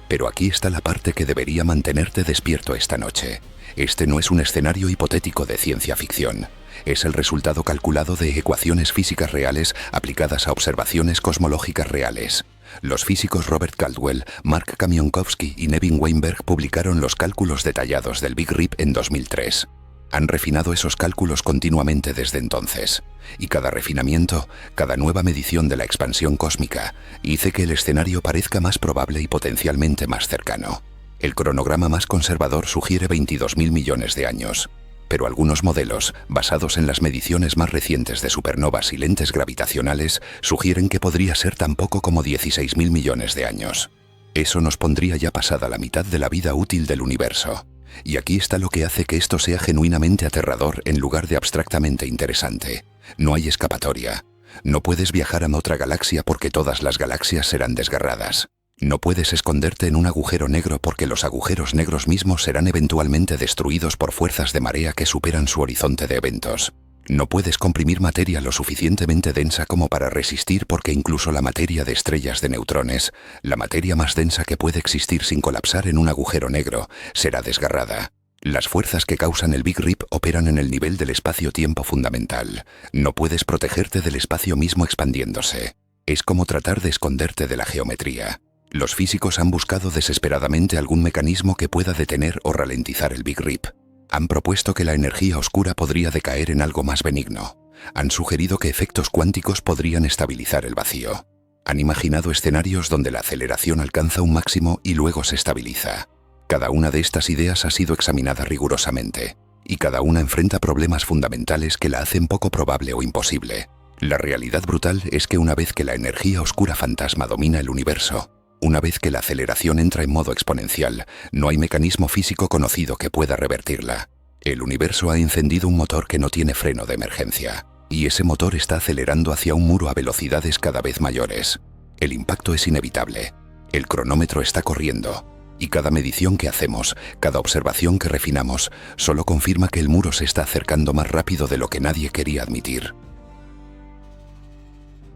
Pero aquí está la parte que debería mantenerte despierto esta noche. Este no es un escenario hipotético de ciencia ficción. Es el resultado calculado de ecuaciones físicas reales aplicadas a observaciones cosmológicas reales. Los físicos Robert Caldwell, Mark Kamionowski y Nevin Weinberg publicaron los cálculos detallados del Big Rip en 2003. Han refinado esos cálculos continuamente desde entonces, y cada refinamiento, cada nueva medición de la expansión cósmica, hizo que el escenario parezca más probable y potencialmente más cercano. El cronograma más conservador sugiere 22.000 millones de años, pero algunos modelos, basados en las mediciones más recientes de supernovas y lentes gravitacionales, sugieren que podría ser tan poco como 16.000 millones de años. Eso nos pondría ya pasada la mitad de la vida útil del universo. Y aquí está lo que hace que esto sea genuinamente aterrador en lugar de abstractamente interesante. No hay escapatoria. No puedes viajar a otra galaxia porque todas las galaxias serán desgarradas. No puedes esconderte en un agujero negro porque los agujeros negros mismos serán eventualmente destruidos por fuerzas de marea que superan su horizonte de eventos. No puedes comprimir materia lo suficientemente densa como para resistir porque incluso la materia de estrellas de neutrones, la materia más densa que puede existir sin colapsar en un agujero negro, será desgarrada. Las fuerzas que causan el Big Rip operan en el nivel del espacio-tiempo fundamental. No puedes protegerte del espacio mismo expandiéndose. Es como tratar de esconderte de la geometría. Los físicos han buscado desesperadamente algún mecanismo que pueda detener o ralentizar el Big Rip. Han propuesto que la energía oscura podría decaer en algo más benigno. Han sugerido que efectos cuánticos podrían estabilizar el vacío. Han imaginado escenarios donde la aceleración alcanza un máximo y luego se estabiliza. Cada una de estas ideas ha sido examinada rigurosamente. y cada una enfrenta problemas fundamentales que la hacen poco probable o imposible. La realidad brutal es que una vez que la energía oscura fantasma domina el universo, una vez que la aceleración entra en modo exponencial, no hay mecanismo físico conocido que pueda revertirla. El universo ha encendido un motor que no tiene freno de emergencia, y ese motor está acelerando hacia un muro a velocidades cada vez mayores. El impacto es inevitable. El cronómetro está corriendo, y cada medición que hacemos, cada observación que refinamos, solo confirma que el muro se está acercando más rápido de lo que nadie quería admitir.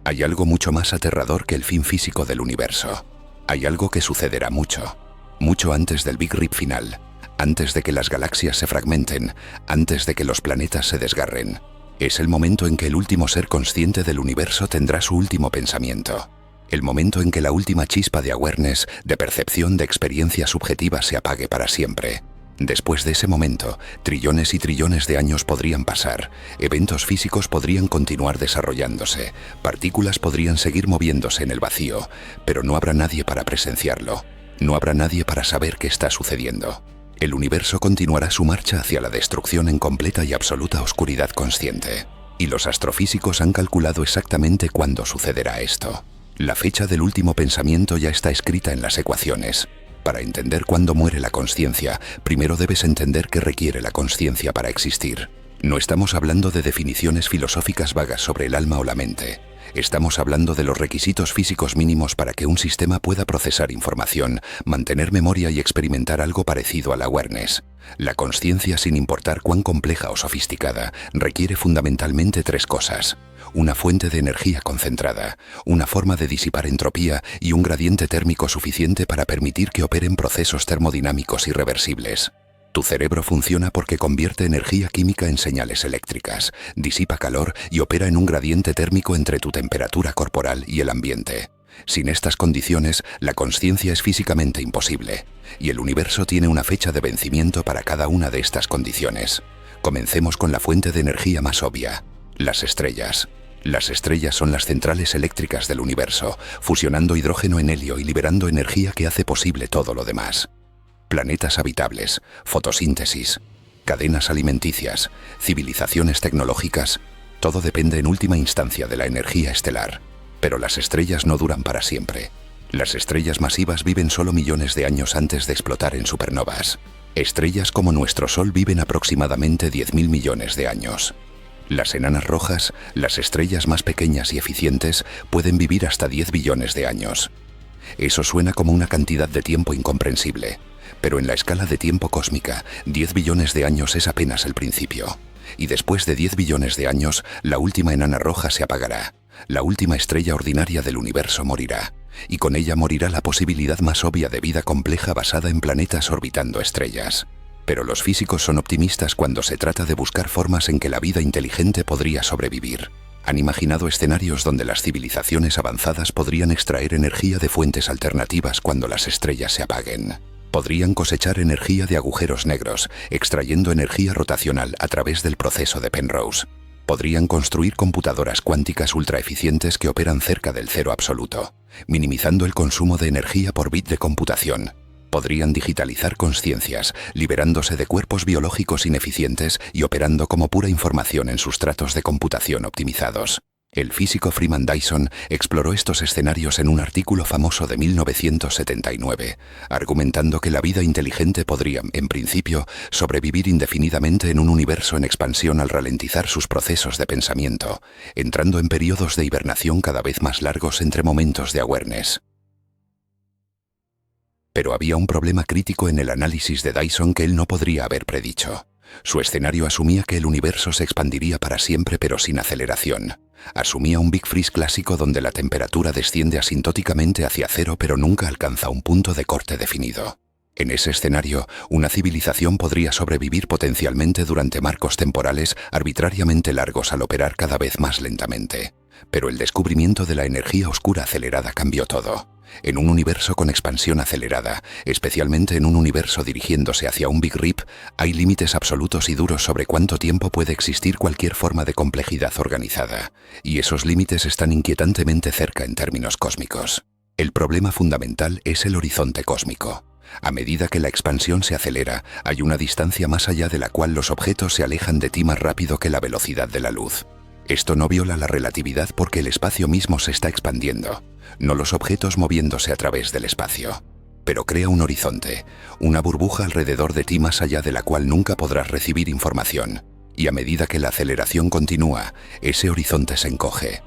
Hay algo mucho más aterrador que el fin físico del universo. Hay algo que sucederá mucho antes del Big Rip final, antes de que las galaxias se fragmenten, antes de que los planetas se desgarren. Es el momento en que el último ser consciente del universo tendrá su último pensamiento. El momento en que la última chispa de awareness, de percepción, de experiencia subjetiva se apague para siempre. Después de ese momento, trillones y trillones de años podrían pasar, eventos físicos podrían continuar desarrollándose, partículas podrían seguir moviéndose en el vacío, pero no habrá nadie para presenciarlo, no habrá nadie para saber qué está sucediendo. El universo continuará su marcha hacia la destrucción en completa y absoluta oscuridad consciente. Y los astrofísicos han calculado exactamente cuándo sucederá esto. La fecha del último pensamiento ya está escrita en las ecuaciones. Para entender cuándo muere la consciencia, primero debes entender qué requiere la consciencia para existir. No estamos hablando de definiciones filosóficas vagas sobre el alma o la mente. Estamos hablando de los requisitos físicos mínimos para que un sistema pueda procesar información, mantener memoria y experimentar algo parecido a la awareness. La consciencia, sin importar cuán compleja o sofisticada, requiere fundamentalmente tres cosas: una fuente de energía concentrada, una forma de disipar entropía y un gradiente térmico suficiente para permitir que operen procesos termodinámicos irreversibles. Tu cerebro funciona porque convierte energía química en señales eléctricas, disipa calor y opera en un gradiente térmico entre tu temperatura corporal y el ambiente. Sin estas condiciones, la consciencia es físicamente imposible, y el universo tiene una fecha de vencimiento para cada una de estas condiciones. Comencemos con la fuente de energía más obvia: las estrellas. Las estrellas son las centrales eléctricas del universo, fusionando hidrógeno en helio y liberando energía que hace posible todo lo demás. Planetas habitables, fotosíntesis, cadenas alimenticias, civilizaciones tecnológicas, todo depende en última instancia de la energía estelar. Pero las estrellas no duran para siempre. Las estrellas masivas viven solo millones de años antes de explotar en supernovas. Estrellas como nuestro Sol viven aproximadamente 10.000 millones de años. Las enanas rojas, las estrellas más pequeñas y eficientes, pueden vivir hasta 10 billones de años. Eso suena como una cantidad de tiempo incomprensible, pero en la escala de tiempo cósmica, 10 billones de años es apenas el principio. Y después de 10 billones de años, la última enana roja se apagará. La última estrella ordinaria del universo morirá, y con ella morirá la posibilidad más obvia de vida compleja basada en planetas orbitando estrellas. Pero los físicos son optimistas cuando se trata de buscar formas en que la vida inteligente podría sobrevivir. Han imaginado escenarios donde las civilizaciones avanzadas podrían extraer energía de fuentes alternativas cuando las estrellas se apaguen. Podrían cosechar energía de agujeros negros, extrayendo energía rotacional a través del proceso de Penrose. Podrían construir computadoras cuánticas ultraeficientes que operan cerca del cero absoluto, minimizando el consumo de energía por bit de computación. Podrían digitalizar consciencias, liberándose de cuerpos biológicos ineficientes y operando como pura información en sustratos de computación optimizados. El físico Freeman Dyson exploró estos escenarios en un artículo famoso de 1979, argumentando que la vida inteligente podría, en principio, sobrevivir indefinidamente en un universo en expansión al ralentizar sus procesos de pensamiento, entrando en periodos de hibernación cada vez más largos entre momentos de awareness. Pero había un problema crítico en el análisis de Dyson que él no podría haber predicho. Su escenario asumía que el universo se expandiría para siempre pero sin aceleración. Asumía un Big Freeze clásico donde la temperatura desciende asintóticamente hacia cero pero nunca alcanza un punto de corte definido. En ese escenario, una civilización podría sobrevivir potencialmente durante marcos temporales arbitrariamente largos al operar cada vez más lentamente. Pero el descubrimiento de la energía oscura acelerada cambió todo. En un universo con expansión acelerada, especialmente en un universo dirigiéndose hacia un Big Rip, hay límites absolutos y duros sobre cuánto tiempo puede existir cualquier forma de complejidad organizada, y esos límites están inquietantemente cerca en términos cósmicos. El problema fundamental es el horizonte cósmico. A medida que la expansión se acelera, hay una distancia más allá de la cual los objetos se alejan de ti más rápido que la velocidad de la luz. Esto no viola la relatividad porque el espacio mismo se está expandiendo, no los objetos moviéndose a través del espacio. Pero crea un horizonte, una burbuja alrededor de ti más allá de la cual nunca podrás recibir información. Y a medida que la aceleración continúa, ese horizonte se encoge.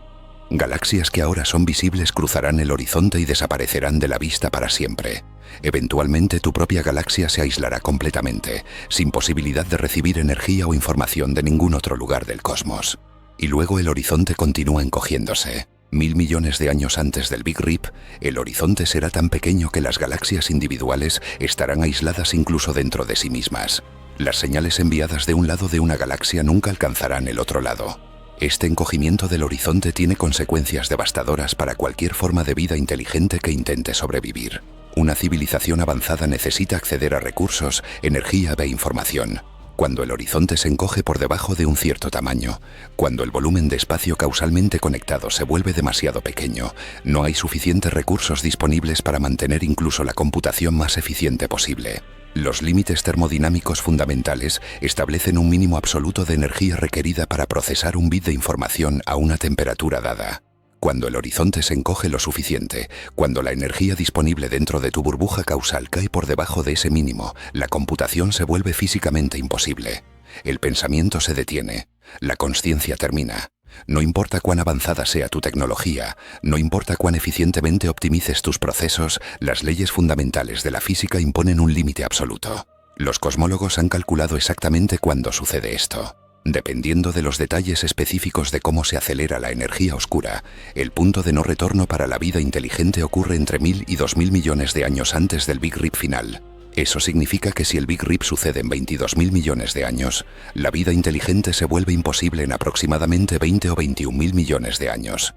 Galaxias que ahora son visibles cruzarán el horizonte y desaparecerán de la vista para siempre. Eventualmente tu propia galaxia se aislará completamente, sin posibilidad de recibir energía o información de ningún otro lugar del cosmos. Y luego el horizonte continúa encogiéndose. 1000 millones de años antes del Big Rip, el horizonte será tan pequeño que las galaxias individuales estarán aisladas incluso dentro de sí mismas. Las señales enviadas de un lado de una galaxia nunca alcanzarán el otro lado. Este encogimiento del horizonte tiene consecuencias devastadoras para cualquier forma de vida inteligente que intente sobrevivir. Una civilización avanzada necesita acceder a recursos, energía e información. Cuando el horizonte se encoge por debajo de un cierto tamaño, cuando el volumen de espacio causalmente conectado se vuelve demasiado pequeño, no hay suficientes recursos disponibles para mantener incluso la computación más eficiente posible. Los límites termodinámicos fundamentales establecen un mínimo absoluto de energía requerida para procesar un bit de información a una temperatura dada. Cuando el horizonte se encoge lo suficiente, cuando la energía disponible dentro de tu burbuja causal cae por debajo de ese mínimo, la computación se vuelve físicamente imposible. El pensamiento se detiene, la consciencia termina. No importa cuán avanzada sea tu tecnología, no importa cuán eficientemente optimices tus procesos, las leyes fundamentales de la física imponen un límite absoluto. Los cosmólogos han calculado exactamente cuándo sucede esto. Dependiendo de los detalles específicos de cómo se acelera la energía oscura, el punto de no retorno para la vida inteligente ocurre entre 1000 y 2000 millones de años antes del Big Rip final. Eso significa que si el Big Rip sucede en 22.000 millones de años, la vida inteligente se vuelve imposible en aproximadamente 20 o 21.000 millones de años.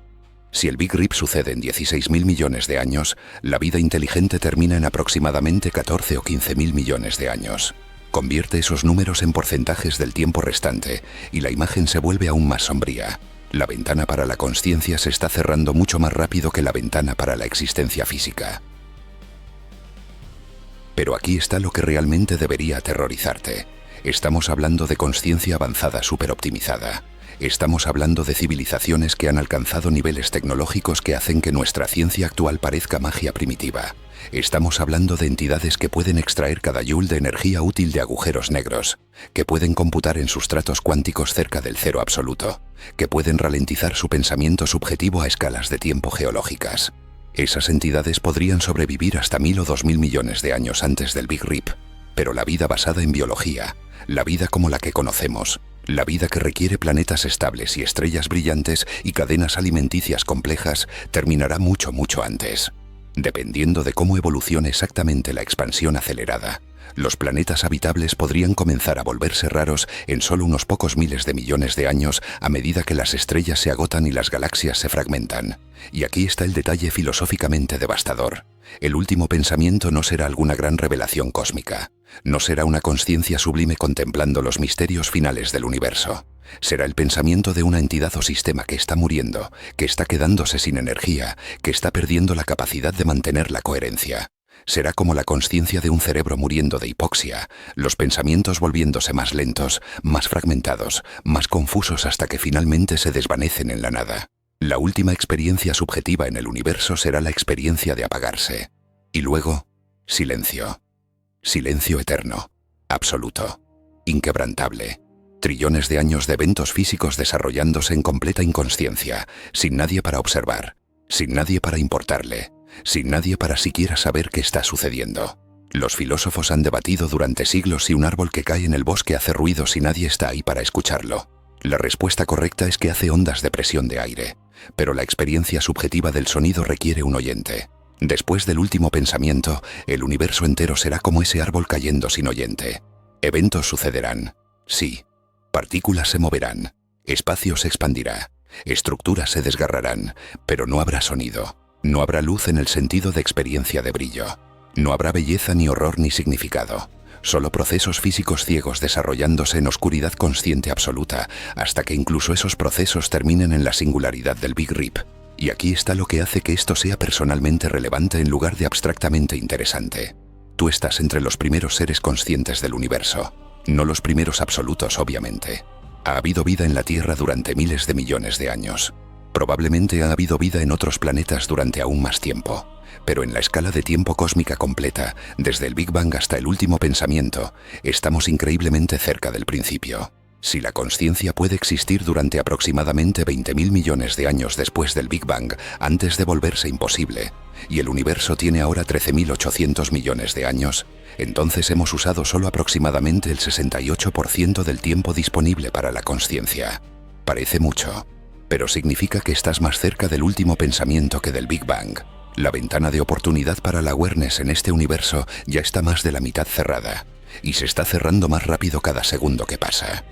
Si el Big Rip sucede en 16.000 millones de años, la vida inteligente termina en aproximadamente 14 o 15.000 millones de años. Convierte esos números en porcentajes del tiempo restante y la imagen se vuelve aún más sombría. La ventana para la consciencia se está cerrando mucho más rápido que la ventana para la existencia física. Pero aquí está lo que realmente debería aterrorizarte. Estamos hablando de consciencia avanzada superoptimizada. Estamos hablando de civilizaciones que han alcanzado niveles tecnológicos que hacen que nuestra ciencia actual parezca magia primitiva. Estamos hablando de entidades que pueden extraer cada joule de energía útil de agujeros negros, que pueden computar en sustratos cuánticos cerca del cero absoluto, que pueden ralentizar su pensamiento subjetivo a escalas de tiempo geológicas. Esas entidades podrían sobrevivir hasta 1000 o 2000 millones de años antes del Big Rip, pero la vida basada en biología, la vida como la que conocemos, la vida que requiere planetas estables y estrellas brillantes y cadenas alimenticias complejas, terminará mucho antes. Dependiendo de cómo evolucione exactamente la expansión acelerada, los planetas habitables podrían comenzar a volverse raros en solo unos pocos miles de millones de años a medida que las estrellas se agotan y las galaxias se fragmentan. Y aquí está el detalle filosóficamente devastador. El último pensamiento no será alguna gran revelación cósmica. No será una conciencia sublime contemplando los misterios finales del universo. Será el pensamiento de una entidad o sistema que está muriendo, que está quedándose sin energía, que está perdiendo la capacidad de mantener la coherencia. Será como la consciencia de un cerebro muriendo de hipoxia, los pensamientos volviéndose más lentos, más fragmentados, más confusos hasta que finalmente se desvanecen en la nada. La última experiencia subjetiva en el universo será la experiencia de apagarse. Y luego, silencio. Silencio eterno, absoluto, inquebrantable. Trillones de años de eventos físicos desarrollándose en completa inconsciencia, sin nadie para observar, sin nadie para importarle, sin nadie para siquiera saber qué está sucediendo. Los filósofos han debatido durante siglos si un árbol que cae en el bosque hace ruido si nadie está ahí para escucharlo. La respuesta correcta es que hace ondas de presión de aire, pero la experiencia subjetiva del sonido requiere un oyente. Después del último pensamiento, el universo entero será como ese árbol cayendo sin oyente. Eventos sucederán, sí. Partículas se moverán, espacio se expandirá, estructuras se desgarrarán, pero no habrá sonido. No habrá luz en el sentido de experiencia de brillo. No habrá belleza ni horror ni significado. Solo procesos físicos ciegos desarrollándose en oscuridad consciente absoluta, hasta que incluso esos procesos terminen en la singularidad del Big Rip. Y aquí está lo que hace que esto sea personalmente relevante en lugar de abstractamente interesante. Tú estás entre los primeros seres conscientes del universo. No los primeros absolutos, obviamente. Ha habido vida en la Tierra durante miles de millones de años. Probablemente ha habido vida en otros planetas durante aún más tiempo. Pero en la escala de tiempo cósmica completa, desde el Big Bang hasta el último pensamiento, estamos increíblemente cerca del principio. Si la consciencia puede existir durante aproximadamente 20.000 millones de años después del Big Bang, antes de volverse imposible, y el universo tiene ahora 13.800 millones de años, entonces hemos usado solo aproximadamente el 68% del tiempo disponible para la consciencia. Parece mucho, pero significa que estás más cerca del último pensamiento que del Big Bang. La ventana de oportunidad para la awareness en este universo ya está más de la mitad cerrada, y se está cerrando más rápido cada segundo que pasa.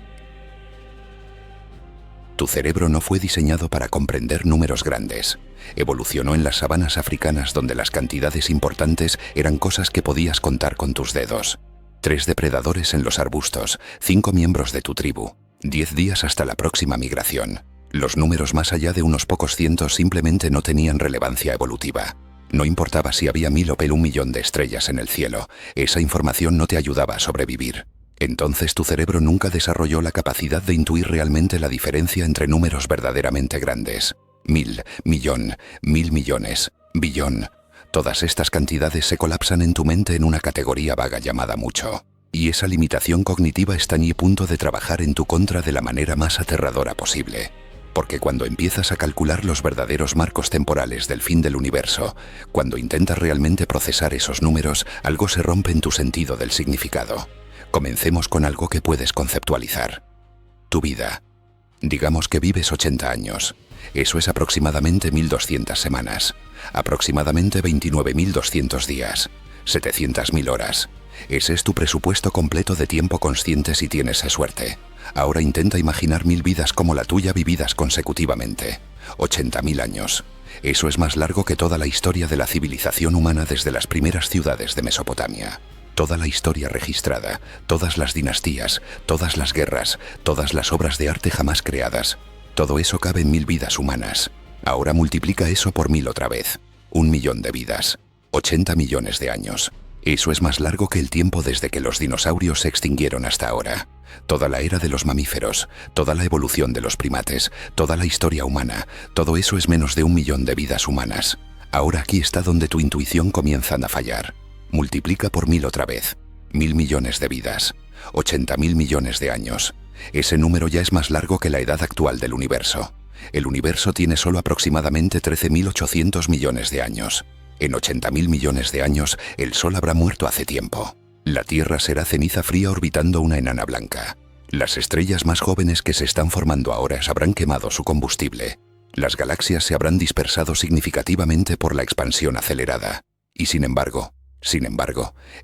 Tu cerebro no fue diseñado para comprender números grandes. Evolucionó en las sabanas africanas donde las cantidades importantes eran cosas que podías contar con tus dedos. 3 depredadores en los arbustos, 5 miembros de tu tribu, 10 días hasta la próxima migración. Los números más allá de unos pocos cientos simplemente no tenían relevancia evolutiva. No importaba si había 1000 o 1.000.000 de estrellas en el cielo, esa información no te ayudaba a sobrevivir. Entonces tu cerebro nunca desarrolló la capacidad de intuir realmente la diferencia entre números verdaderamente grandes. 1000, millón, 1000 millones, billón. Todas estas cantidades se colapsan en tu mente en una categoría vaga llamada mucho. Y esa limitación cognitiva está a punto de trabajar en tu contra de la manera más aterradora posible. Porque cuando empiezas a calcular los verdaderos marcos temporales del fin del universo, cuando intentas realmente procesar esos números, algo se rompe en tu sentido del significado. Comencemos con algo que puedes conceptualizar. Tu vida. Digamos que vives 80 años. Eso es aproximadamente 1.200 semanas, aproximadamente 29.200 días, 700.000 horas. Ese es tu presupuesto completo de tiempo consciente si tienes suerte. Ahora intenta imaginar 1000 vidas como la tuya vividas consecutivamente. 80.000 años. Eso es más largo que toda la historia de la civilización humana desde las primeras ciudades de Mesopotamia. Toda la historia registrada, todas las dinastías, todas las guerras, todas las obras de arte jamás creadas. Todo eso cabe en 1000 vidas humanas. Ahora multiplica eso por 1000 otra vez. 1.000.000 de vidas. 80 millones de años. Eso es más largo que el tiempo desde que los dinosaurios se extinguieron hasta ahora. Toda la era de los mamíferos, toda la evolución de los primates, toda la historia humana, todo eso es menos de 1.000.000 de vidas humanas. Ahora aquí está donde tu intuición comienza a fallar. Multiplica por 1000 otra vez. 1000 millones de vidas. 80.000 millones de años. Ese número ya es más largo que la edad actual del universo. El universo tiene solo aproximadamente 13.800 millones de años. En 80.000 millones de años, el Sol habrá muerto hace tiempo. La Tierra será ceniza fría orbitando una enana blanca. Las estrellas más jóvenes que se están formando ahora se habrán quemado su combustible. Las galaxias se habrán dispersado significativamente por la expansión acelerada. Y sin embargo,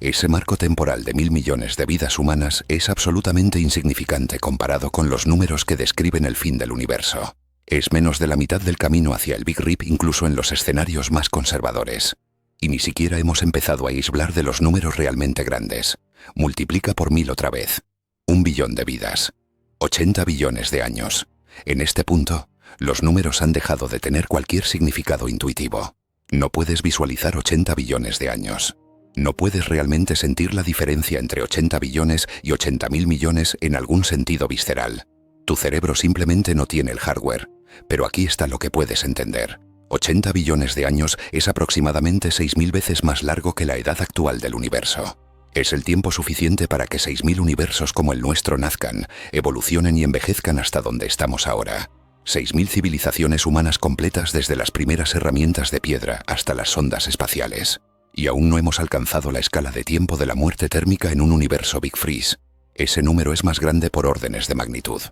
ese marco temporal de 1000 millones de vidas humanas es absolutamente insignificante comparado con los números que describen el fin del universo. Es menos de la mitad del camino hacia el Big Rip incluso en los escenarios más conservadores. Y ni siquiera hemos empezado a hablar de los números realmente grandes. Multiplica por 1000 otra vez. 1 billón de vidas. 80 billones de años. En este punto, los números han dejado de tener cualquier significado intuitivo. No puedes visualizar 80 billones de años. No puedes realmente sentir la diferencia entre 80 billones y 80.000 millones en algún sentido visceral. Tu cerebro simplemente no tiene el hardware. Pero aquí está lo que puedes entender. 80 billones de años es aproximadamente 6.000 veces más largo que la edad actual del universo. Es el tiempo suficiente para que 6.000 universos como el nuestro nazcan, evolucionen y envejezcan hasta donde estamos ahora. 6.000 civilizaciones humanas completas desde las primeras herramientas de piedra hasta las sondas espaciales. Y aún no hemos alcanzado la escala de tiempo de la muerte térmica en un universo Big Freeze. Ese número es más grande por órdenes de magnitud.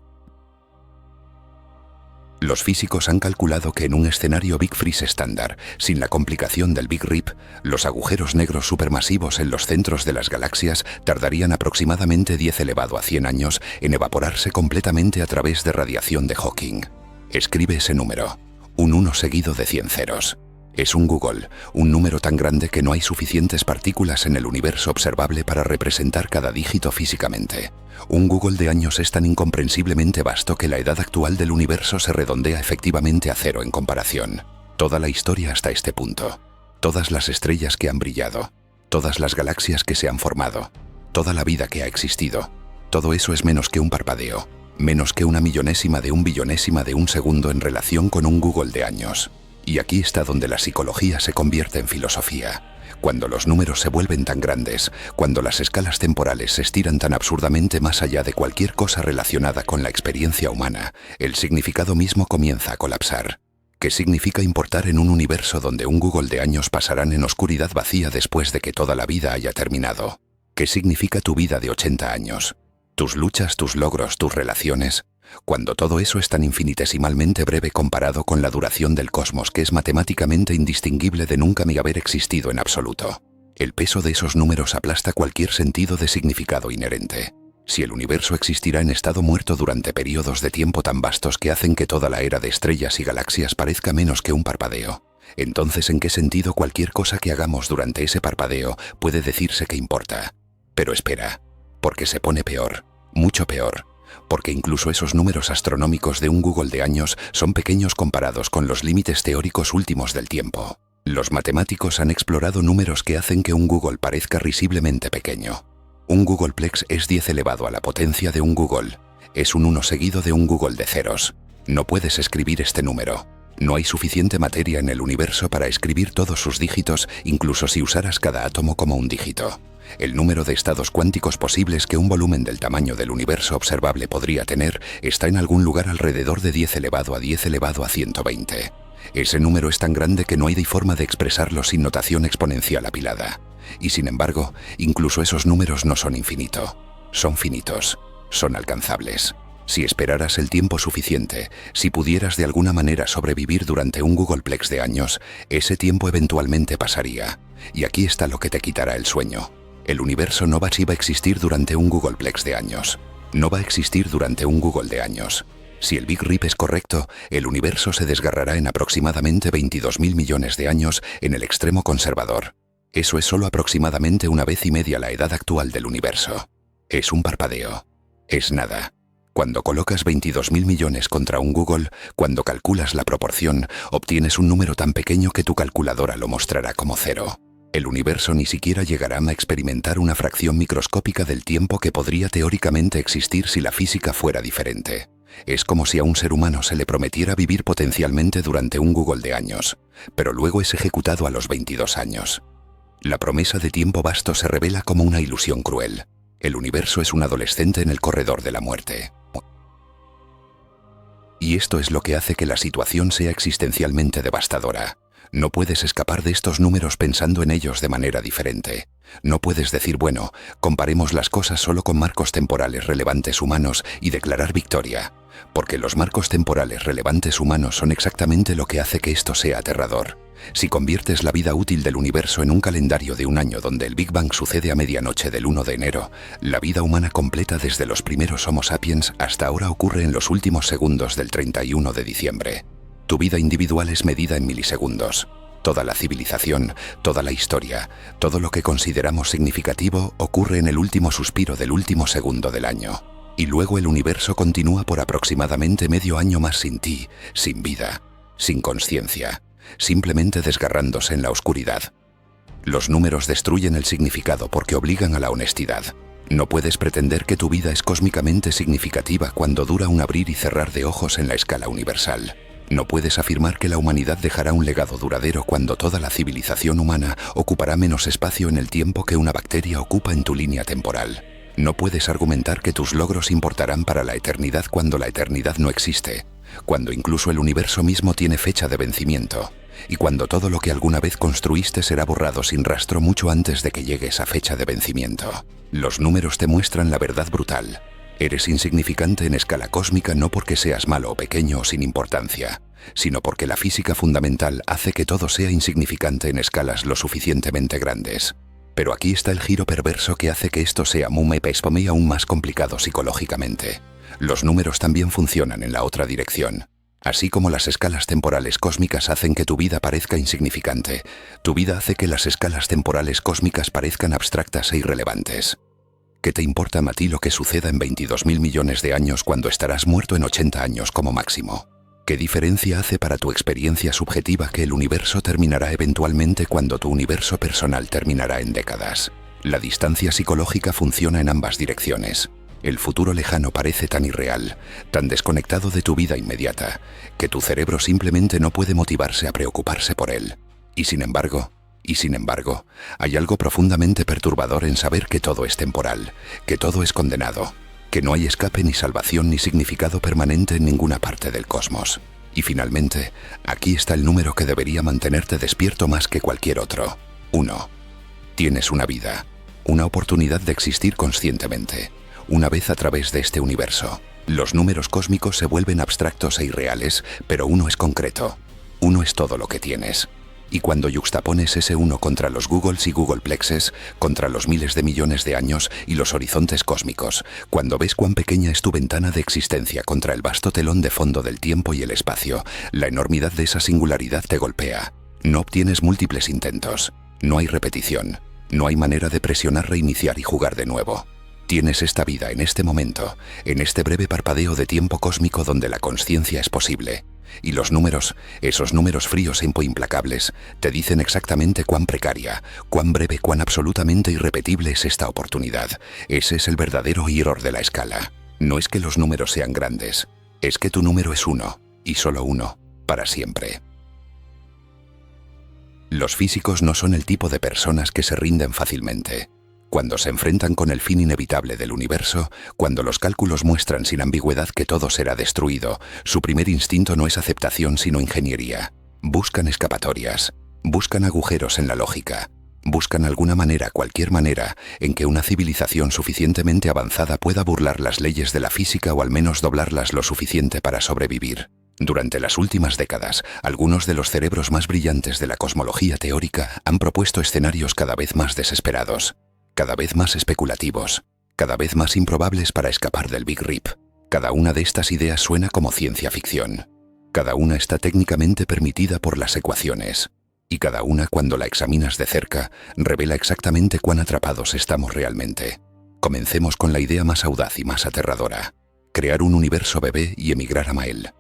Los físicos han calculado que en un escenario Big Freeze estándar, sin la complicación del Big Rip, los agujeros negros supermasivos en los centros de las galaxias tardarían aproximadamente 10 elevado a 100 años en evaporarse completamente a través de radiación de Hawking. Escribe ese número, un 1 seguido de 100 ceros. Es un Google, un número tan grande que no hay suficientes partículas en el universo observable para representar cada dígito físicamente. Un Google de años es tan incomprensiblemente vasto que la edad actual del universo se redondea efectivamente a 0 en comparación. Toda la historia hasta este punto. Todas las estrellas que han brillado. todas las galaxias que se han formado, toda la vida que ha existido. Todo eso es menos que un parpadeo, menos que una millonésima de un billonésima de un segundo en relación con un Google de años. Y aquí está donde la psicología se convierte en filosofía. Cuando los números se vuelven tan grandes, cuando las escalas temporales se estiran tan absurdamente más allá de cualquier cosa relacionada con la experiencia humana, el significado mismo comienza a colapsar. ¿Qué significa importar en un universo donde un Google de años pasarán en oscuridad vacía después de que toda la vida haya terminado? ¿Qué significa tu vida de 80 años? Tus luchas, tus logros, tus relaciones, cuando todo eso es tan infinitesimalmente breve comparado con la duración del cosmos que es matemáticamente indistinguible de nunca haber existido en absoluto. El peso de esos números aplasta cualquier sentido de significado inherente. Si el universo existirá en estado muerto durante periodos de tiempo tan vastos que hacen que toda la era de estrellas y galaxias parezca menos que un parpadeo, entonces ¿en qué sentido cualquier cosa que hagamos durante ese parpadeo puede decirse que importa? Pero espera, porque se pone peor, mucho peor. Porque incluso esos números astronómicos de un Google de años son pequeños comparados con los límites teóricos últimos del tiempo. Los matemáticos han explorado números que hacen que un Google parezca risiblemente pequeño. Un Googleplex es 10 elevado a la potencia de un Google. Es un 1 seguido de un Google de ceros. No puedes escribir este número. No hay suficiente materia en el universo para escribir todos sus dígitos, incluso si usaras cada átomo como un dígito. El número de estados cuánticos posibles que un volumen del tamaño del universo observable podría tener está en algún lugar alrededor de 10 elevado a 10 elevado a 120. Ese número es tan grande que no hay forma de expresarlo sin notación exponencial apilada. Y sin embargo, incluso esos números no son infinito. Son finitos. Son alcanzables. Si esperaras el tiempo suficiente, si pudieras de alguna manera sobrevivir durante un Googleplex de años, ese tiempo eventualmente pasaría. Y aquí está lo que te quitará el sueño. El universo no va a existir durante un Googleplex de años. No va a existir durante un Google de años. Si el Big Rip es correcto, el universo se desgarrará en aproximadamente 22.000 millones de años en el extremo conservador. Eso es solo aproximadamente una vez y media la edad actual del universo. Es un parpadeo. Es nada. Cuando colocas 22.000 millones contra un Google, cuando calculas la proporción, obtienes un número tan pequeño que tu calculadora lo mostrará como cero. El universo ni siquiera llegará a experimentar una fracción microscópica del tiempo que podría teóricamente existir si la física fuera diferente. Es como si a un ser humano se le prometiera vivir potencialmente durante un Google de años, pero luego es ejecutado a los 22 años. La promesa de tiempo vasto se revela como una ilusión cruel. El universo es un adolescente en el corredor de la muerte. Y esto es lo que hace que la situación sea existencialmente devastadora. No puedes escapar de estos números pensando en ellos de manera diferente. No puedes decir, bueno, comparemos las cosas solo con marcos temporales relevantes humanos y declarar victoria, porque los marcos temporales relevantes humanos son exactamente lo que hace que esto sea aterrador. Si conviertes la vida útil del universo en un calendario de un año donde el Big Bang sucede a medianoche del 1 de enero, la vida humana completa desde los primeros Homo sapiens hasta ahora ocurre en los últimos segundos del 31 de diciembre. Tu vida individual es medida en milisegundos. Toda la civilización, toda la historia, todo lo que consideramos significativo ocurre en el último suspiro del último segundo del año. Y luego el universo continúa por aproximadamente medio año más sin ti, sin vida, sin conciencia, simplemente desgarrándose en la oscuridad. Los números destruyen el significado porque obligan a la honestidad. No puedes pretender que tu vida es cósmicamente significativa cuando dura un abrir y cerrar de ojos en la escala universal. No puedes afirmar que la humanidad dejará un legado duradero cuando toda la civilización humana ocupará menos espacio en el tiempo que una bacteria ocupa en tu línea temporal. No puedes argumentar que tus logros importarán para la eternidad cuando la eternidad no existe, cuando incluso el universo mismo tiene fecha de vencimiento, y cuando todo lo que alguna vez construiste será borrado sin rastro mucho antes de que llegue esa fecha de vencimiento. Los números te muestran la verdad brutal. Eres insignificante en escala cósmica no porque seas malo o pequeño o sin importancia, sino porque la física fundamental hace que todo sea insignificante en escalas lo suficientemente grandes. Pero aquí está el giro perverso que hace que esto sea y aún más complicado psicológicamente. Los números también funcionan en la otra dirección. Así como las escalas temporales cósmicas hacen que tu vida parezca insignificante, tu vida hace que las escalas temporales cósmicas parezcan abstractas e irrelevantes. ¿Qué te importa a ti lo que suceda en 22.000 millones de años cuando estarás muerto en 80 años como máximo? ¿Qué diferencia hace para tu experiencia subjetiva que el universo terminará eventualmente cuando tu universo personal terminará en décadas? La distancia psicológica funciona en ambas direcciones. El futuro lejano parece tan irreal, tan desconectado de tu vida inmediata, que tu cerebro simplemente no puede motivarse a preocuparse por él. Y sin embargo, hay algo profundamente perturbador en saber que todo es temporal, que todo es condenado, que no hay escape ni salvación ni significado permanente en ninguna parte del cosmos. Y finalmente, aquí está el número que debería mantenerte despierto más que cualquier otro. 1. Tienes una vida, una oportunidad de existir conscientemente, una vez a través de este universo. Los números cósmicos se vuelven abstractos e irreales, pero uno es concreto. Uno es todo lo que tienes. Y cuando yuxtapones ese uno contra los Googles y Googleplexes, contra los miles de millones de años y los horizontes cósmicos, cuando ves cuán pequeña es tu ventana de existencia contra el vasto telón de fondo del tiempo y el espacio, la enormidad de esa singularidad te golpea. No obtienes múltiples intentos. No hay repetición. No hay manera de presionar reiniciar y jugar de nuevo. Tienes esta vida en este momento, en este breve parpadeo de tiempo cósmico donde la consciencia es posible. Y los números, esos números fríos e implacables, te dicen exactamente cuán precaria, cuán breve, cuán absolutamente irrepetible es esta oportunidad. Ese es el verdadero error de la escala. No es que los números sean grandes, es que tu número es uno, y solo uno, para siempre. Los físicos no son el tipo de personas que se rinden fácilmente. Cuando se enfrentan con el fin inevitable del universo, cuando los cálculos muestran sin ambigüedad que todo será destruido, su primer instinto no es aceptación sino ingeniería. Buscan escapatorias, buscan agujeros en la lógica, buscan alguna manera, cualquier manera, en que una civilización suficientemente avanzada pueda burlar las leyes de la física o al menos doblarlas lo suficiente para sobrevivir. Durante las últimas décadas, algunos de los cerebros más brillantes de la cosmología teórica han propuesto escenarios cada vez más desesperados, cada vez más especulativos, cada vez más improbables para escapar del Big Rip. Cada una de estas ideas suena como ciencia ficción. Cada una está técnicamente permitida por las ecuaciones. Y cada una, cuando la examinas de cerca, revela exactamente cuán atrapados estamos realmente. Comencemos con la idea más audaz y más aterradora: crear un universo bebé y emigrar a Mael.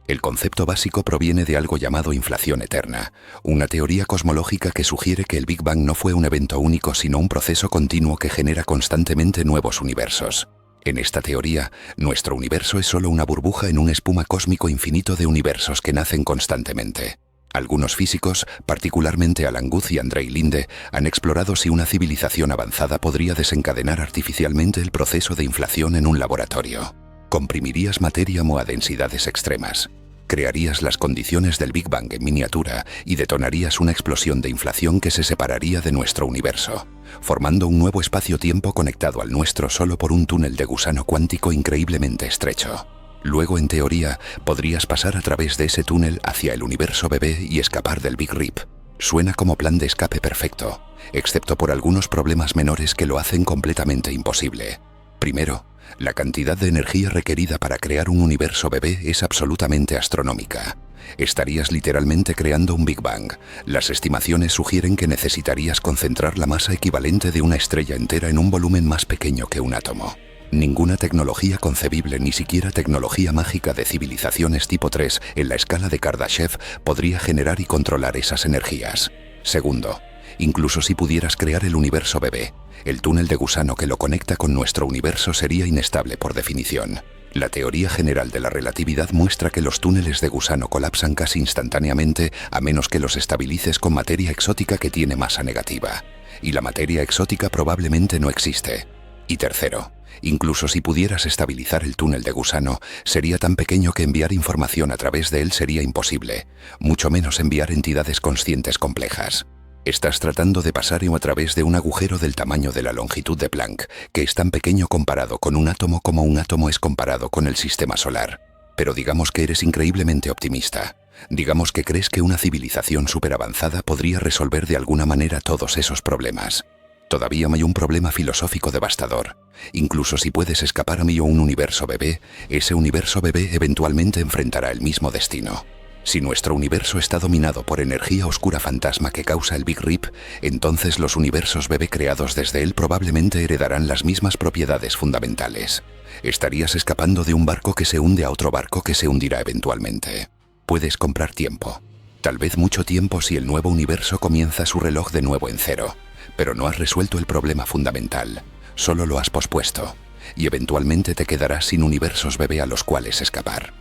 El concepto básico proviene de algo llamado inflación eterna, una teoría cosmológica que sugiere que el Big Bang no fue un evento único sino un proceso continuo que genera constantemente nuevos universos. En esta teoría, nuestro universo es solo una burbuja en un espuma cósmico infinito de universos que nacen constantemente. Algunos físicos, particularmente Alan Guth y Andrei Linde, han explorado si una civilización avanzada podría desencadenar artificialmente el proceso de inflación en un laboratorio. Comprimirías materia a densidades extremas. Crearías las condiciones del Big Bang en miniatura y detonarías una explosión de inflación que se separaría de nuestro universo, formando un nuevo espacio-tiempo conectado al nuestro solo por un túnel de gusano cuántico increíblemente estrecho. Luego, en teoría, podrías pasar a través de ese túnel hacia el universo bebé y escapar del Big Rip. Suena como plan de escape perfecto, excepto por algunos problemas menores que lo hacen completamente imposible. Primero, la cantidad de energía requerida para crear un universo bebé es absolutamente astronómica. Estarías literalmente creando un Big Bang. Las estimaciones sugieren que necesitarías concentrar la masa equivalente de una estrella entera en un volumen más pequeño que un átomo. Ninguna tecnología concebible, ni siquiera tecnología mágica de civilizaciones tipo 3 en la escala de Kardashev, podría generar y controlar esas energías. Segundo, incluso si pudieras crear el universo bebé, el túnel de gusano que lo conecta con nuestro universo sería inestable por definición. La teoría general de la relatividad muestra que los túneles de gusano colapsan casi instantáneamente a menos que los estabilices con materia exótica que tiene masa negativa. Y la materia exótica probablemente no existe. Y tercero, incluso si pudieras estabilizar el túnel de gusano, sería tan pequeño que enviar información a través de él sería imposible, mucho menos enviar entidades conscientes complejas. Estás tratando de pasar a través de un agujero del tamaño de la longitud de Planck, que es tan pequeño comparado con un átomo como un átomo es comparado con el sistema solar. Pero digamos que eres increíblemente optimista. Digamos que crees que una civilización superavanzada podría resolver de alguna manera todos esos problemas. Todavía hay un problema filosófico devastador. Incluso si puedes escapar a un universo bebé, ese universo bebé eventualmente enfrentará el mismo destino. Si nuestro universo está dominado por energía oscura fantasma que causa el Big Rip, entonces los universos bebé creados desde él probablemente heredarán las mismas propiedades fundamentales. Estarías escapando de un barco que se hunde a otro barco que se hundirá eventualmente. Puedes comprar tiempo. Tal vez mucho tiempo si el nuevo universo comienza su reloj de nuevo en cero. Pero no has resuelto el problema fundamental. Solo lo has pospuesto. Y eventualmente te quedarás sin universos bebé a los cuales escapar.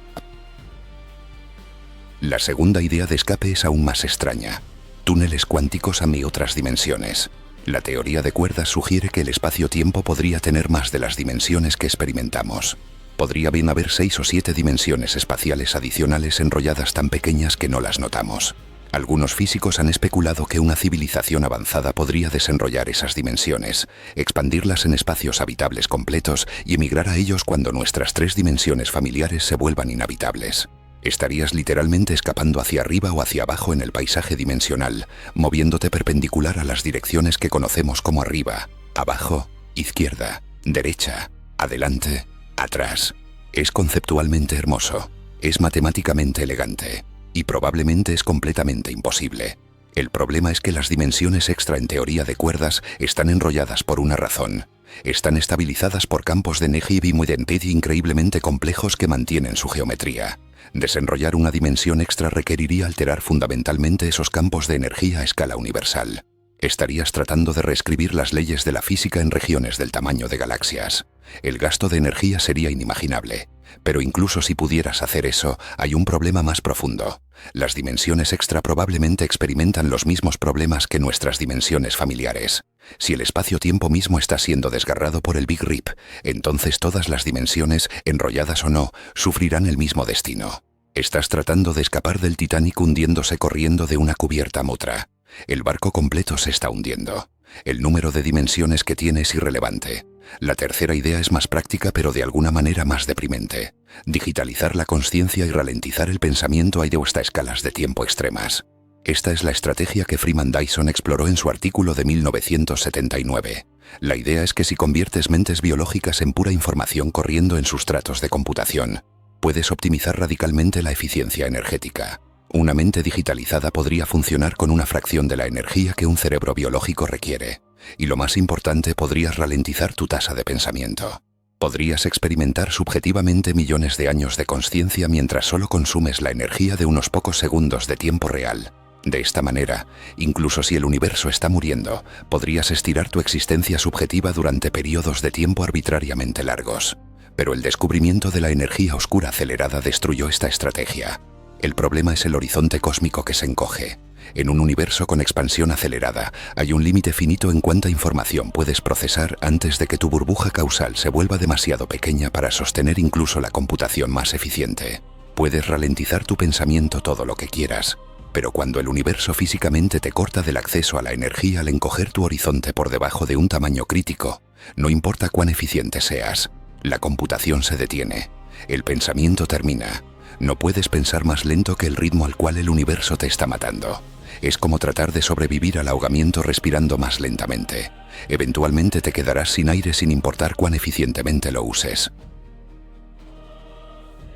La segunda idea de escape es aún más extraña. Túneles cuánticos a otras dimensiones. La teoría de cuerdas sugiere que el espacio-tiempo podría tener más de las dimensiones que experimentamos. Podría bien haber 6 o 7 dimensiones espaciales adicionales enrolladas tan pequeñas que no las notamos. Algunos físicos han especulado que una civilización avanzada podría desenrollar esas dimensiones, expandirlas en espacios habitables completos y emigrar a ellos cuando nuestras 3 dimensiones familiares se vuelvan inhabitables. Estarías literalmente escapando hacia arriba o hacia abajo en el paisaje dimensional, moviéndote perpendicular a las direcciones que conocemos como arriba, abajo, izquierda, derecha, adelante, atrás. Es conceptualmente hermoso, es matemáticamente elegante, y probablemente es completamente imposible. El problema es que las dimensiones extra en teoría de cuerdas están enrolladas por una razón. Están estabilizadas por campos de energía bimodentity increíblemente complejos que mantienen su geometría. Desenrollar una dimensión extra requeriría alterar fundamentalmente esos campos de energía a escala universal. Estarías tratando de reescribir las leyes de la física en regiones del tamaño de galaxias. El gasto de energía sería inimaginable. Pero incluso si pudieras hacer eso, hay un problema más profundo. Las dimensiones extra probablemente experimentan los mismos problemas que nuestras dimensiones familiares. Si el espacio-tiempo mismo está siendo desgarrado por el Big Rip, entonces todas las dimensiones, enrolladas o no, sufrirán el mismo destino. Estás tratando de escapar del Titanic hundiéndose corriendo de una cubierta a otra. El barco completo se está hundiendo. El número de dimensiones que tiene es irrelevante. La tercera idea es más práctica pero de alguna manera más deprimente. Digitalizar la consciencia y ralentizar el pensamiento a hasta escalas de tiempo extremas. Esta es la estrategia que Freeman Dyson exploró en su artículo de 1979. La idea es que si conviertes mentes biológicas en pura información corriendo en sustratos de computación, puedes optimizar radicalmente la eficiencia energética. Una mente digitalizada podría funcionar con una fracción de la energía que un cerebro biológico requiere. Y lo más importante, podrías ralentizar tu tasa de pensamiento. Podrías experimentar subjetivamente millones de años de consciencia mientras solo consumes la energía de unos pocos segundos de tiempo real. De esta manera, incluso si el universo está muriendo, podrías estirar tu existencia subjetiva durante periodos de tiempo arbitrariamente largos. Pero el descubrimiento de la energía oscura acelerada destruyó esta estrategia. El problema es el horizonte cósmico que se encoge. En un universo con expansión acelerada, hay un límite finito en cuánta información puedes procesar antes de que tu burbuja causal se vuelva demasiado pequeña para sostener incluso la computación más eficiente. Puedes ralentizar tu pensamiento todo lo que quieras, pero cuando el universo físicamente te corta del acceso a la energía al encoger tu horizonte por debajo de un tamaño crítico, no importa cuán eficiente seas, la computación se detiene, el pensamiento termina. No puedes pensar más lento que el ritmo al cual el universo te está matando. Es como tratar de sobrevivir al ahogamiento respirando más lentamente. Eventualmente te quedarás sin aire sin importar cuán eficientemente lo uses.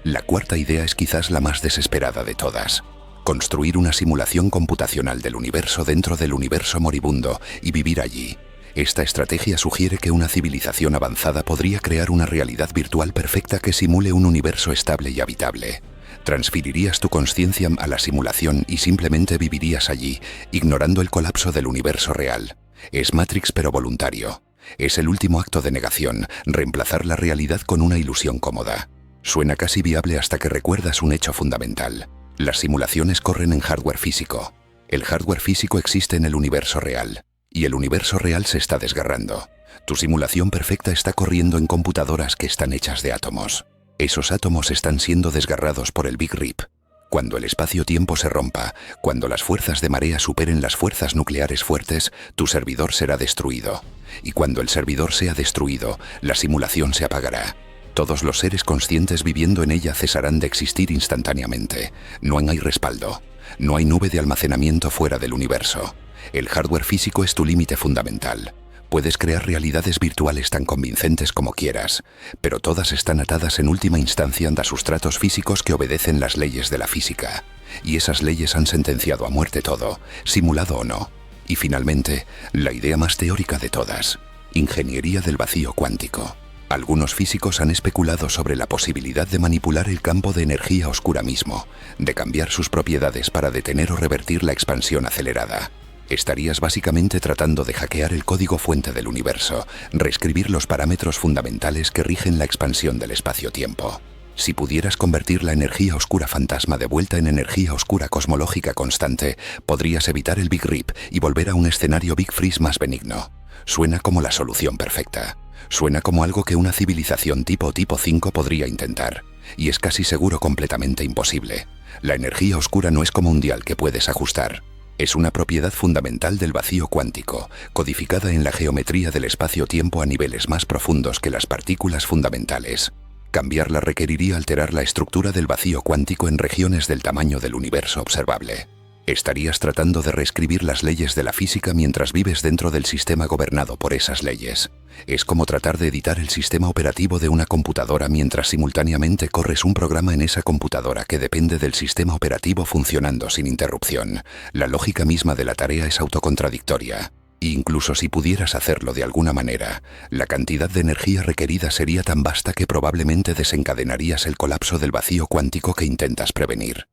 La cuarta idea es quizás la más desesperada de todas. Construir una simulación computacional del universo dentro del universo moribundo y vivir allí. Esta estrategia sugiere que una civilización avanzada podría crear una realidad virtual perfecta que simule un universo estable y habitable. Transferirías tu consciencia a la simulación y simplemente vivirías allí, ignorando el colapso del universo real. Es Matrix pero voluntario. Es el último acto de negación, reemplazar la realidad con una ilusión cómoda. Suena casi viable hasta que recuerdas un hecho fundamental. Las simulaciones corren en hardware físico. El hardware físico existe en el universo real. Y el universo real se está desgarrando. Tu simulación perfecta está corriendo en computadoras que están hechas de átomos. Esos átomos están siendo desgarrados por el Big Rip. Cuando el espacio-tiempo se rompa, cuando las fuerzas de marea superen las fuerzas nucleares fuertes, tu servidor será destruido. Y cuando el servidor sea destruido, la simulación se apagará. Todos los seres conscientes viviendo en ella cesarán de existir instantáneamente. No hay respaldo. No hay nube de almacenamiento fuera del universo. El hardware físico es tu límite fundamental. Puedes crear realidades virtuales tan convincentes como quieras, pero todas están atadas en última instancia a sustratos físicos que obedecen las leyes de la física. Y esas leyes han sentenciado a muerte todo, simulado o no. Y finalmente, la idea más teórica de todas: ingeniería del vacío cuántico. Algunos físicos han especulado sobre la posibilidad de manipular el campo de energía oscura mismo, de cambiar sus propiedades para detener o revertir la expansión acelerada. Estarías básicamente tratando de hackear el código fuente del universo, reescribir los parámetros fundamentales que rigen la expansión del espacio-tiempo. Si pudieras convertir la energía oscura fantasma de vuelta en energía oscura cosmológica constante, podrías evitar el Big Rip y volver a un escenario Big Freeze más benigno. Suena como la solución perfecta. Suena como algo que una civilización tipo 5 podría intentar. Y es casi seguro completamente imposible. La energía oscura no es como un dial que puedes ajustar. Es una propiedad fundamental del vacío cuántico, codificada en la geometría del espacio-tiempo a niveles más profundos que las partículas fundamentales. Cambiarla requeriría alterar la estructura del vacío cuántico en regiones del tamaño del universo observable. Estarías tratando de reescribir las leyes de la física mientras vives dentro del sistema gobernado por esas leyes. Es como tratar de editar el sistema operativo de una computadora mientras simultáneamente corres un programa en esa computadora que depende del sistema operativo funcionando sin interrupción. La lógica misma de la tarea es autocontradictoria. Incluso si pudieras hacerlo de alguna manera, la cantidad de energía requerida sería tan vasta que probablemente desencadenarías el colapso del vacío cuántico que intentas prevenir.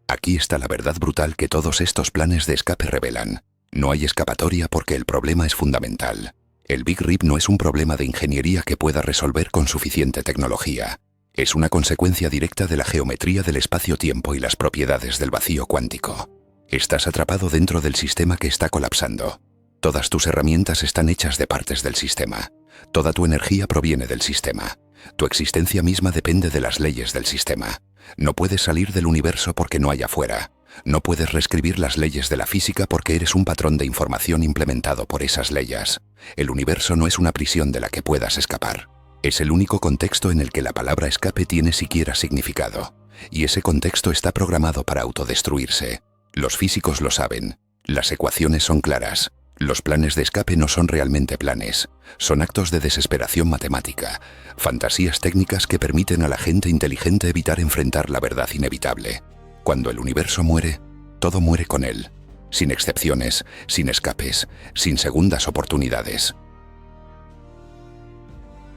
Aquí está la verdad brutal que todos estos planes de escape revelan. No hay escapatoria porque el problema es fundamental. El Big Rip no es un problema de ingeniería que pueda resolver con suficiente tecnología. Es una consecuencia directa de la geometría del espacio-tiempo y las propiedades del vacío cuántico. Estás atrapado dentro del sistema que está colapsando. Todas tus herramientas están hechas de partes del sistema. Toda tu energía proviene del sistema. Tu existencia misma depende de las leyes del sistema. No puedes salir del universo porque no hay afuera. No puedes reescribir las leyes de la física porque eres un patrón de información implementado por esas leyes. El universo no es una prisión de la que puedas escapar. Es el único contexto en el que la palabra escape tiene siquiera significado. Y ese contexto está programado para autodestruirse. Los físicos lo saben. Las ecuaciones son claras. Los planes de escape no son realmente planes. Son actos de desesperación matemática. Fantasías técnicas que permiten a la gente inteligente evitar enfrentar la verdad inevitable. Cuando el universo muere, todo muere con él. Sin excepciones, sin escapes, sin segundas oportunidades.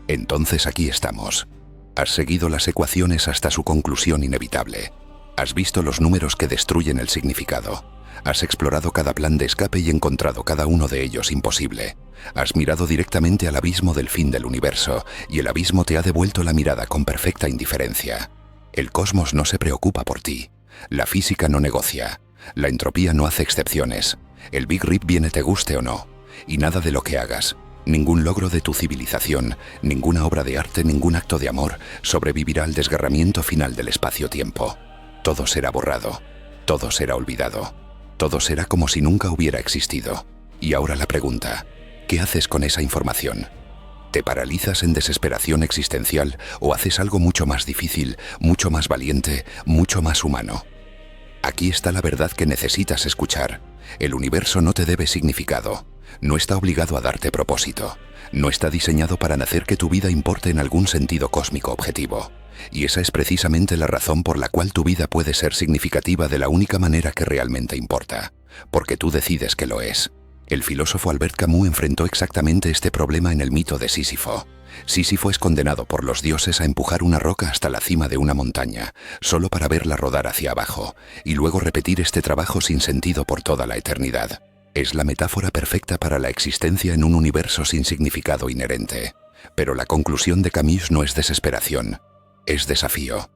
Entonces aquí estamos. Has seguido las ecuaciones hasta su conclusión inevitable. Has visto los números que destruyen el significado. Has explorado cada plan de escape y encontrado cada uno de ellos imposible. Has mirado directamente al abismo del fin del universo y el abismo te ha devuelto la mirada con perfecta indiferencia. El cosmos no se preocupa por ti. La física no negocia. La entropía no hace excepciones. El Big Rip viene te guste o no. Y nada de lo que hagas, ningún logro de tu civilización, ninguna obra de arte, ningún acto de amor sobrevivirá al desgarramiento final del espacio-tiempo. Todo será borrado. Todo será olvidado. Todo será como si nunca hubiera existido. Y ahora la pregunta: ¿qué haces con esa información? ¿Te paralizas en desesperación existencial o haces algo mucho más difícil, mucho más valiente, mucho más humano? Aquí está la verdad que necesitas escuchar. El universo no te debe significado. No está obligado a darte propósito. No está diseñado para hacer que tu vida importe en algún sentido cósmico objetivo. Y esa es precisamente la razón por la cual tu vida puede ser significativa de la única manera que realmente importa. Porque tú decides que lo es. El filósofo Albert Camus enfrentó exactamente este problema en el mito de Sísifo. Sísifo es condenado por los dioses a empujar una roca hasta la cima de una montaña, solo para verla rodar hacia abajo, y luego repetir este trabajo sin sentido por toda la eternidad. Es la metáfora perfecta para la existencia en un universo sin significado inherente. Pero la conclusión de Camus no es desesperación. Es desafío.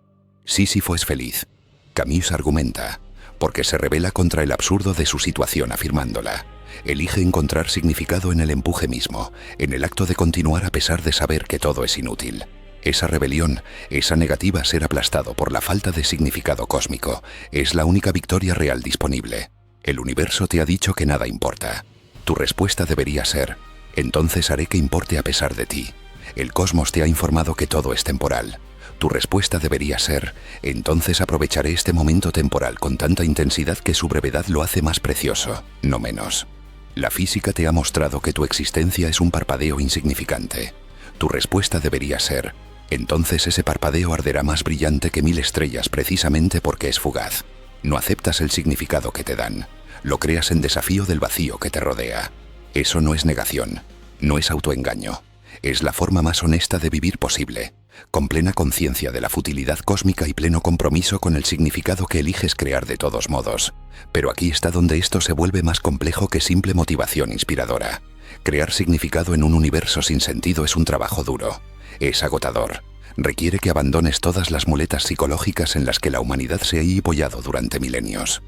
Sísifo es feliz. Camus argumenta, porque se rebela contra el absurdo de su situación afirmándola. Elige encontrar significado en el empuje mismo, en el acto de continuar a pesar de saber que todo es inútil. Esa rebelión, esa negativa a ser aplastado por la falta de significado cósmico, es la única victoria real disponible. El universo te ha dicho que nada importa. Tu respuesta debería ser: entonces haré que importe a pesar de ti. El cosmos te ha informado que todo es temporal. Tu respuesta debería ser: entonces aprovecharé este momento temporal con tanta intensidad que su brevedad lo hace más precioso, no menos. La física te ha mostrado que tu existencia es un parpadeo insignificante. Tu respuesta debería ser: entonces ese parpadeo arderá más brillante que 1000 estrellas precisamente porque es fugaz. No aceptas el significado que te dan. Lo creas en desafío del vacío que te rodea. Eso no es negación. No es autoengaño. Es la forma más honesta de vivir posible, con plena conciencia de la futilidad cósmica y pleno compromiso con el significado que eliges crear de todos modos. Pero aquí está donde esto se vuelve más complejo que simple motivación inspiradora. Crear significado en un universo sin sentido es un trabajo duro. Es agotador. Requiere que abandones todas las muletas psicológicas en las que la humanidad se ha apoyado durante milenios.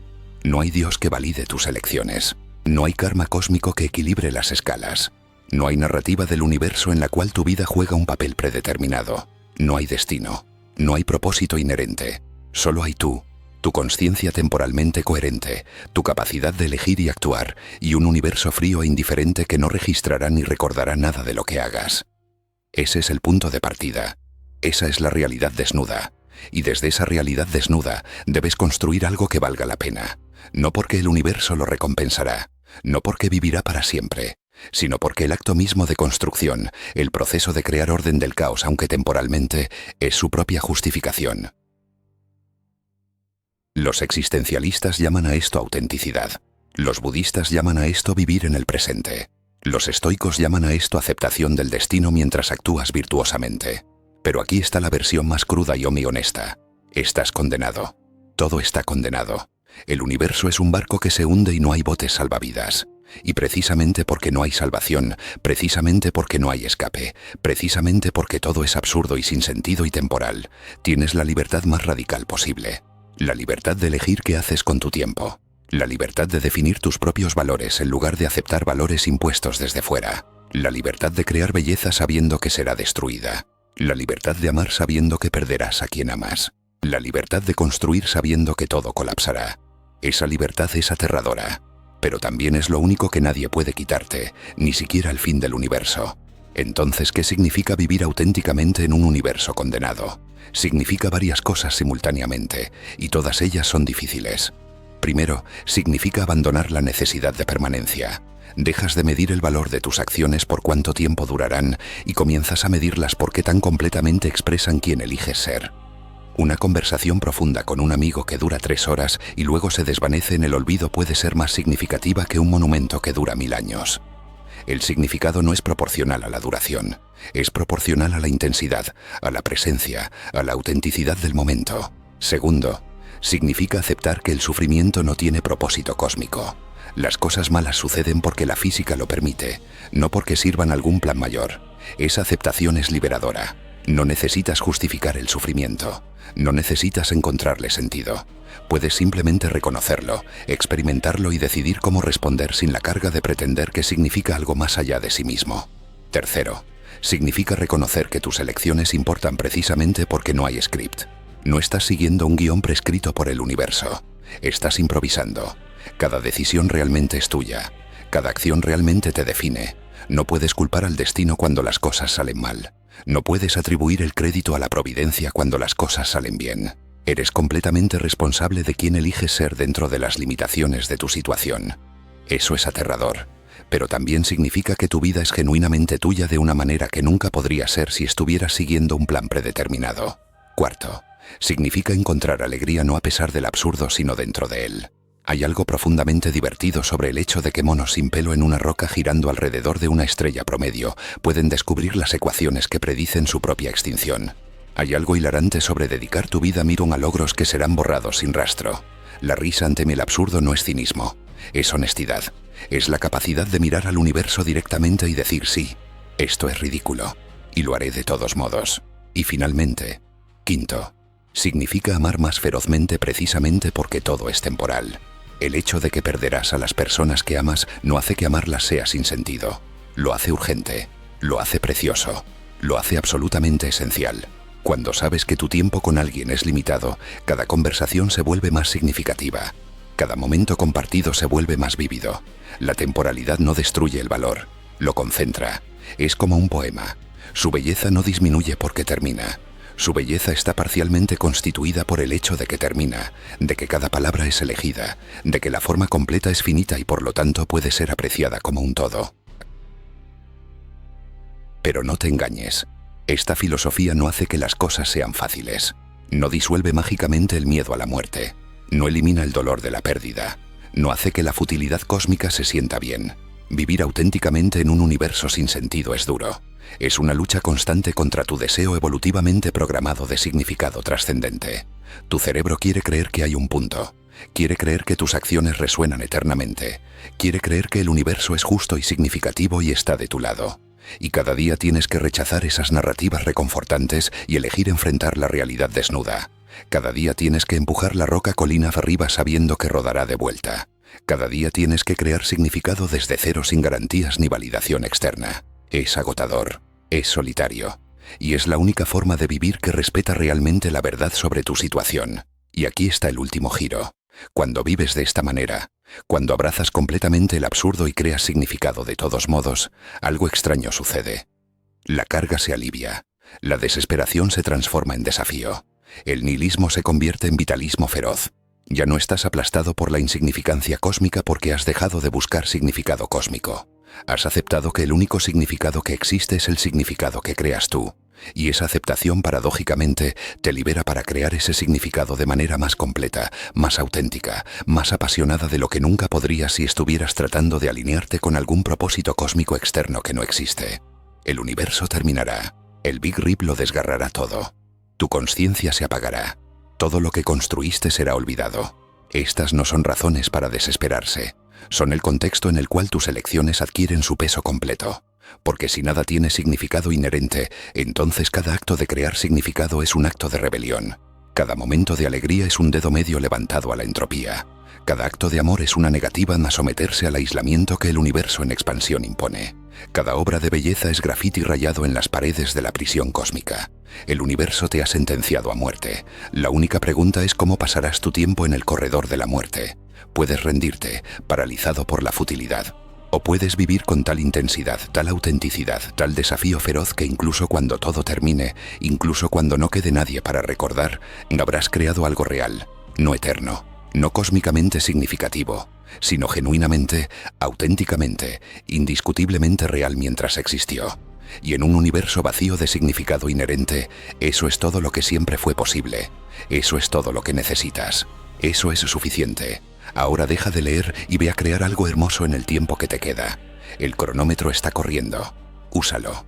No hay Dios que valide tus elecciones. No hay karma cósmico que equilibre las escalas. No hay narrativa del universo en la cual tu vida juega un papel predeterminado. No hay destino. No hay propósito inherente. Solo hay tú, tu consciencia temporalmente coherente, tu capacidad de elegir y actuar, y un universo frío e indiferente que no registrará ni recordará nada de lo que hagas. Ese es el punto de partida. Esa es la realidad desnuda. Y desde esa realidad desnuda debes construir algo que valga la pena. No porque el universo lo recompensará, no porque vivirá para siempre, sino porque el acto mismo de construcción, el proceso de crear orden del caos, aunque temporalmente, es su propia justificación. Los existencialistas llaman a esto autenticidad. Los budistas llaman a esto vivir en el presente. Los estoicos llaman a esto aceptación del destino mientras actúas virtuosamente. Pero aquí está la versión más cruda y honesta. Estás condenado. Todo está condenado. El universo es un barco que se hunde y no hay botes salvavidas. Y precisamente porque no hay salvación, precisamente porque no hay escape, precisamente porque todo es absurdo y sin sentido y temporal, tienes la libertad más radical posible. La libertad de elegir qué haces con tu tiempo. La libertad de definir tus propios valores en lugar de aceptar valores impuestos desde fuera. La libertad de crear belleza sabiendo que será destruida. La libertad de amar sabiendo que perderás a quien amas. La libertad de construir sabiendo que todo colapsará. Esa libertad es aterradora, pero también es lo único que nadie puede quitarte, ni siquiera el fin del universo. Entonces, ¿qué significa vivir auténticamente en un universo condenado? Significa varias cosas simultáneamente, y todas ellas son difíciles. Primero, significa abandonar la necesidad de permanencia. Dejas de medir el valor de tus acciones por cuánto tiempo durarán y comienzas a medirlas por qué tan completamente expresan quién eliges ser. Una conversación profunda con un amigo que dura 3 horas y luego se desvanece en el olvido puede ser más significativa que un monumento que dura 1000 años. El significado no es proporcional a la duración, es proporcional a la intensidad, a la presencia, a la autenticidad del momento. Segundo, significa aceptar que el sufrimiento no tiene propósito cósmico. Las cosas malas suceden porque la física lo permite, no porque sirvan a algún plan mayor. Esa aceptación es liberadora. No necesitas justificar el sufrimiento. No necesitas encontrarle sentido. Puedes simplemente reconocerlo, experimentarlo y decidir cómo responder sin la carga de pretender que significa algo más allá de sí mismo. Tercero, significa reconocer que tus elecciones importan precisamente porque no hay script. No estás siguiendo un guión prescrito por el universo. Estás improvisando. Cada decisión realmente es tuya. Cada acción realmente te define. No puedes culpar al destino cuando las cosas salen mal. No puedes atribuir el crédito a la providencia cuando las cosas salen bien. Eres completamente responsable de quién eliges ser dentro de las limitaciones de tu situación. Eso es aterrador, pero también significa que tu vida es genuinamente tuya de una manera que nunca podría ser si estuvieras siguiendo un plan predeterminado. Cuarto, significa encontrar alegría no a pesar del absurdo sino dentro de él. Hay algo profundamente divertido sobre el hecho de que monos sin pelo en una roca girando alrededor de una estrella promedio pueden descubrir las ecuaciones que predicen su propia extinción. Hay algo hilarante sobre dedicar tu vida a logros que serán borrados sin rastro. La risa ante el absurdo no es cinismo, es honestidad. Es la capacidad de mirar al universo directamente y decir sí, esto es ridículo, y lo haré de todos modos. Y finalmente, quinto, significa amar más ferozmente precisamente porque todo es temporal. El hecho de que perderás a las personas que amas no hace que amarlas sea sin sentido. Lo hace urgente, lo hace precioso, lo hace absolutamente esencial. Cuando sabes que tu tiempo con alguien es limitado, cada conversación se vuelve más significativa. Cada momento compartido se vuelve más vívido. La temporalidad no destruye el valor, lo concentra. Es como un poema. Su belleza no disminuye porque termina. Su belleza está parcialmente constituida por el hecho de que termina, de que cada palabra es elegida, de que la forma completa es finita y por lo tanto puede ser apreciada como un todo. Pero no te engañes. Esta filosofía no hace que las cosas sean fáciles. No disuelve mágicamente el miedo a la muerte. No elimina el dolor de la pérdida. No hace que la futilidad cósmica se sienta bien. Vivir auténticamente en un universo sin sentido es duro. Es una lucha constante contra tu deseo evolutivamente programado de significado trascendente. Tu cerebro quiere creer que hay un punto. Quiere creer que tus acciones resuenan eternamente. Quiere creer que el universo es justo y significativo y está de tu lado. Y cada día tienes que rechazar esas narrativas reconfortantes y elegir enfrentar la realidad desnuda. Cada día tienes que empujar la roca colina arriba sabiendo que rodará de vuelta. Cada día tienes que crear significado desde cero sin garantías ni validación externa. Es agotador, es solitario, y es la única forma de vivir que respeta realmente la verdad sobre tu situación. Y aquí está el último giro. Cuando vives de esta manera, cuando abrazas completamente el absurdo y creas significado de todos modos, algo extraño sucede. La carga se alivia, la desesperación se transforma en desafío, el nihilismo se convierte en vitalismo feroz. Ya no estás aplastado por la insignificancia cósmica porque has dejado de buscar significado cósmico. Has aceptado que el único significado que existe es el significado que creas tú. Y esa aceptación, paradójicamente, te libera para crear ese significado de manera más completa, más auténtica, más apasionada de lo que nunca podrías si estuvieras tratando de alinearte con algún propósito cósmico externo que no existe. El universo terminará. El Big Rip lo desgarrará todo. Tu conciencia se apagará. Todo lo que construiste será olvidado. Estas no son razones para desesperarse. Son el contexto en el cual tus elecciones adquieren su peso completo. Porque si nada tiene significado inherente, entonces cada acto de crear significado es un acto de rebelión. Cada momento de alegría es un dedo medio levantado a la entropía. Cada acto de amor es una negativa a someterse al aislamiento que el universo en expansión impone. Cada obra de belleza es grafiti rayado en las paredes de la prisión cósmica. El universo te ha sentenciado a muerte. La única pregunta es cómo pasarás tu tiempo en el corredor de la muerte. Puedes rendirte, paralizado por la futilidad. O puedes vivir con tal intensidad, tal autenticidad, tal desafío feroz que incluso cuando todo termine, incluso cuando no quede nadie para recordar, habrás creado algo real, no eterno, no cósmicamente significativo, sino genuinamente, auténticamente, indiscutiblemente real mientras existió. Y en un universo vacío de significado inherente, eso es todo lo que siempre fue posible. Eso es todo lo que necesitas. Eso es suficiente. Ahora deja de leer y ve a crear algo hermoso en el tiempo que te queda. El cronómetro está corriendo. Úsalo.